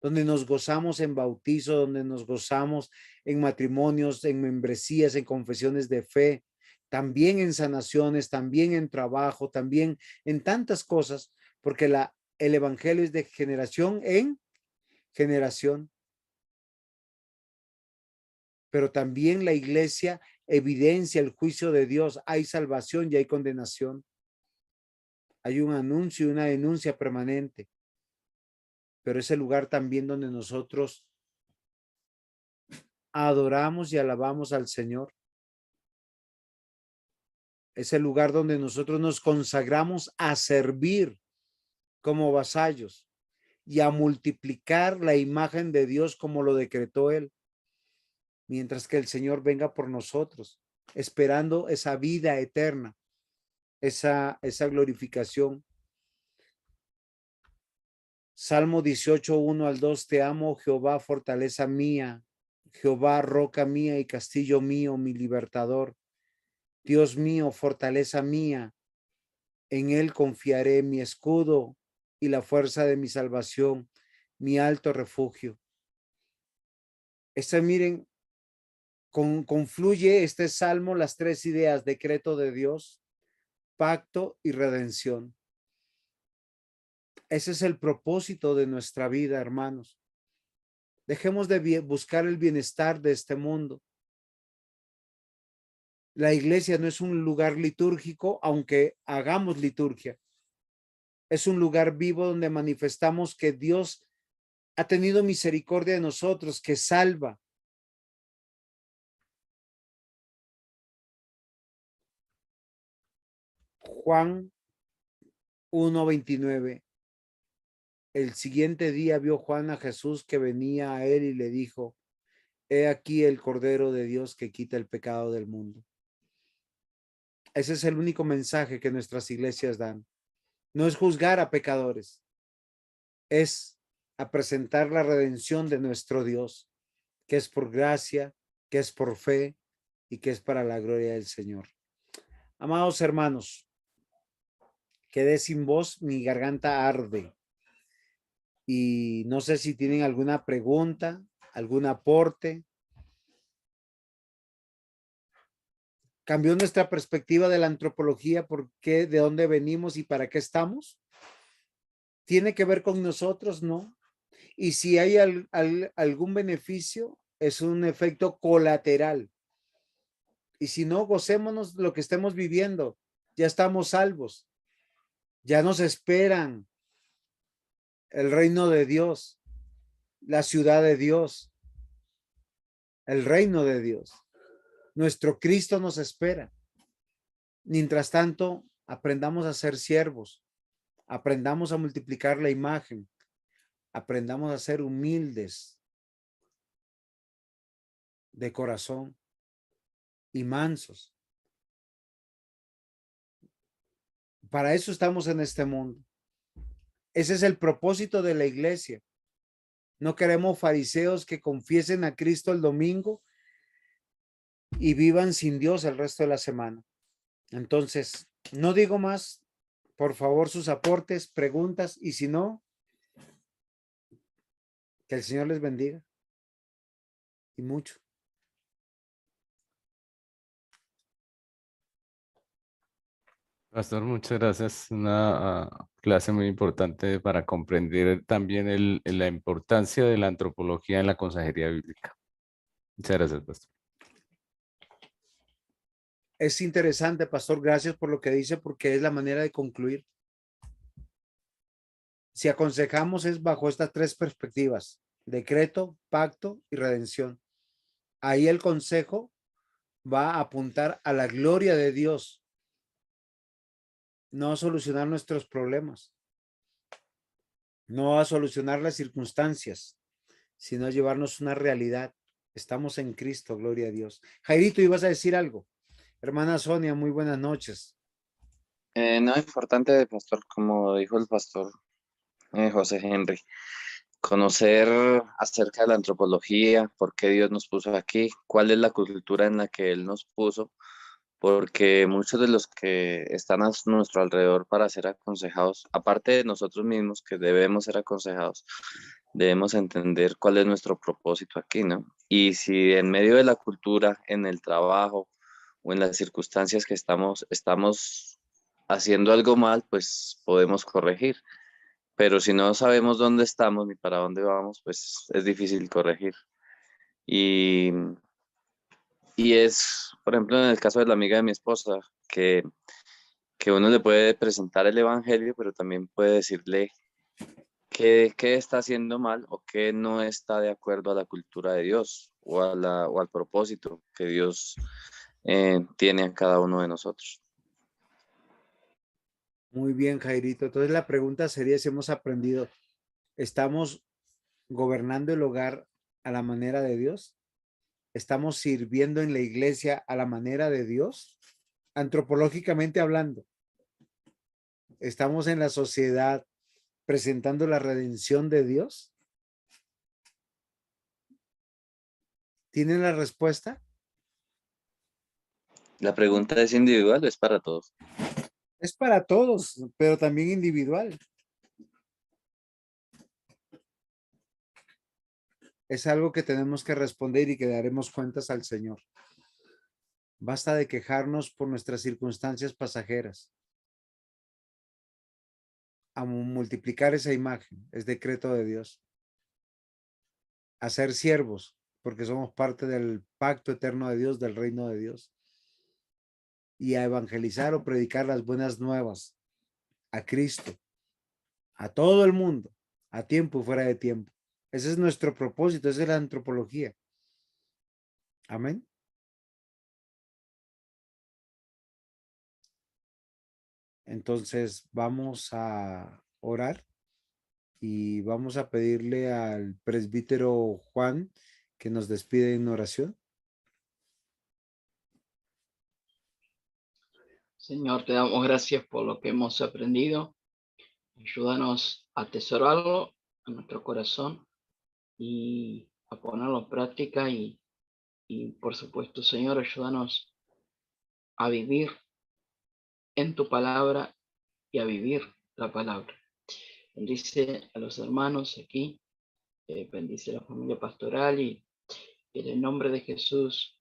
donde nos gozamos en bautizo, donde nos gozamos en matrimonios, en membresías, en confesiones de fe, también en sanaciones, también en trabajo, también en tantas cosas, porque el evangelio es de generación en generación. Pero también la iglesia evidencia el juicio de Dios. Hay salvación y hay condenación. Hay un anuncio y una denuncia permanente. Pero es el lugar también donde nosotros adoramos y alabamos al Señor. Es el lugar donde nosotros nos consagramos a servir como vasallos y a multiplicar la imagen de Dios como lo decretó Él, mientras que el Señor venga por nosotros, esperando esa vida eterna, esa glorificación. Salmo 18, 1 al 2, te amo, Jehová, fortaleza mía, Jehová, roca mía y castillo mío, mi libertador. Dios mío, fortaleza mía, en él confiaré, mi escudo y la fuerza de mi salvación, mi alto refugio. Miren, confluye este salmo las tres ideas: decreto de Dios, pacto y redención. Ese es el propósito de nuestra vida, hermanos. Dejemos de buscar el bienestar de este mundo. La iglesia no es un lugar litúrgico, aunque hagamos liturgia. Es un lugar vivo donde manifestamos que Dios ha tenido misericordia de nosotros, que salva. Juan 1:29. El siguiente día vio Juan a Jesús que venía a él y le dijo: he aquí el Cordero de Dios que quita el pecado del mundo. Ese es el único mensaje que nuestras iglesias dan. No es juzgar a pecadores, es a presentar la redención de nuestro Dios, que es por gracia, que es por fe y que es para la gloria del Señor. Amados hermanos, quedé sin voz, mi garganta arde. Y no sé si tienen alguna pregunta, algún aporte. ¿Cambió nuestra perspectiva de la antropología? ¿Por qué? ¿De dónde venimos y para qué estamos? ¿Tiene que ver con nosotros? No. Y si hay algún beneficio, es un efecto colateral. Y si no, gocémonos lo que estemos viviendo. Ya estamos salvos. Ya nos esperan el reino de Dios, la ciudad de Dios, el reino de Dios. Nuestro Cristo nos espera. Mientras tanto, aprendamos a ser siervos, aprendamos a multiplicar la imagen, aprendamos a ser humildes de corazón y mansos. Para eso estamos en este mundo. Ese es el propósito de la iglesia. No queremos fariseos que confiesen a Cristo el domingo y vivan sin Dios el resto de la semana. Entonces, no digo más. Por favor, sus aportes, preguntas, y si no, que el Señor les bendiga. Y mucho. Pastor, muchas gracias. Una clase muy importante para comprender también la importancia de la antropología en la consejería bíblica. Muchas gracias, Pastor. Es interesante, pastor, gracias por lo que dice, porque es la manera de concluir. Si aconsejamos es bajo estas tres perspectivas: decreto, pacto y redención. Ahí el consejo va a apuntar a la gloria de Dios, no a solucionar nuestros problemas, no a solucionar las circunstancias, sino a llevarnos una realidad. Estamos en Cristo, gloria a Dios. Jairito, ¿ibas a decir algo? Hermana Sonia, muy buenas noches. No, importante, pastor, como dijo el pastor José Henry, conocer acerca de la antropología, por qué Dios nos puso aquí, cuál es la cultura en la que Él nos puso, porque muchos de los que están a nuestro alrededor para ser aconsejados, aparte de nosotros mismos que debemos ser aconsejados, debemos entender cuál es nuestro propósito aquí, ¿no? Y si en medio de la cultura, en el trabajo o en las circunstancias que estamos haciendo algo mal, pues podemos corregir. Pero si no sabemos dónde estamos ni para dónde vamos, pues es difícil corregir. Y, y es, por ejemplo, en el caso de la amiga de mi esposa, que uno le puede presentar el evangelio, pero también puede decirle qué está haciendo mal o qué no está de acuerdo a la cultura de Dios o al propósito que Dios tiene a cada uno de nosotros. Muy bien, Jairito. Entonces la pregunta sería si hemos aprendido, ¿estamos gobernando el hogar a la manera de Dios? ¿Estamos sirviendo en la iglesia a la manera de Dios? Antropológicamente hablando, ¿estamos en la sociedad presentando la redención de Dios? ¿Tienen la respuesta? La pregunta es individual, es para todos. Es para todos, pero también individual. Es algo que tenemos que responder y que daremos cuentas al Señor. Basta de quejarnos por nuestras circunstancias pasajeras. A multiplicar esa imagen, es decreto de Dios. A ser siervos, porque somos parte del pacto eterno de Dios, del reino de Dios. Y a evangelizar o predicar las buenas nuevas a Cristo, a todo el mundo, a tiempo y fuera de tiempo. Ese es nuestro propósito, esa es la antropología. Amén. Entonces vamos a orar y vamos a pedirle al presbítero Juan que nos despide en oración. Señor, te damos gracias por lo que hemos aprendido. Ayúdanos a atesorarlo en nuestro corazón y a ponerlo en práctica y por supuesto, Señor, ayúdanos a vivir en tu palabra y a vivir la palabra. Bendice a los hermanos aquí, bendice a la familia pastoral y en el nombre de Jesús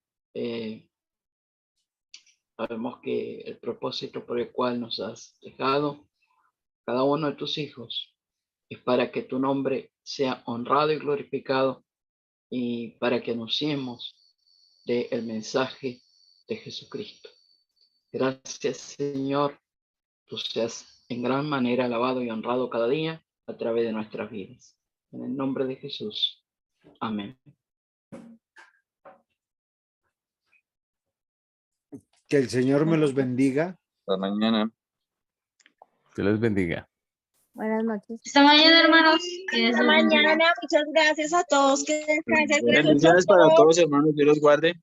sabemos que el propósito por el cual nos has dejado, cada uno de tus hijos, es para que tu nombre sea honrado y glorificado y para que anunciemos el mensaje de Jesucristo. Gracias, Señor. Tú seas en gran manera alabado y honrado cada día a través de nuestras vidas. En el nombre de Jesús. Amén. Que el Señor me los bendiga. Hasta mañana. Que les bendiga. Buenas noches. Hasta mañana, hermanos. Hasta mañana. Muchas gracias a todos. Que descansen. Bendiciones para todos, hermanos. Dios los guarde.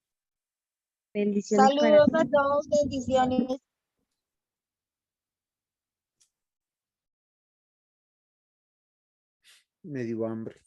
Bendiciones. Saludos a todos. Bendiciones. Me dio hambre.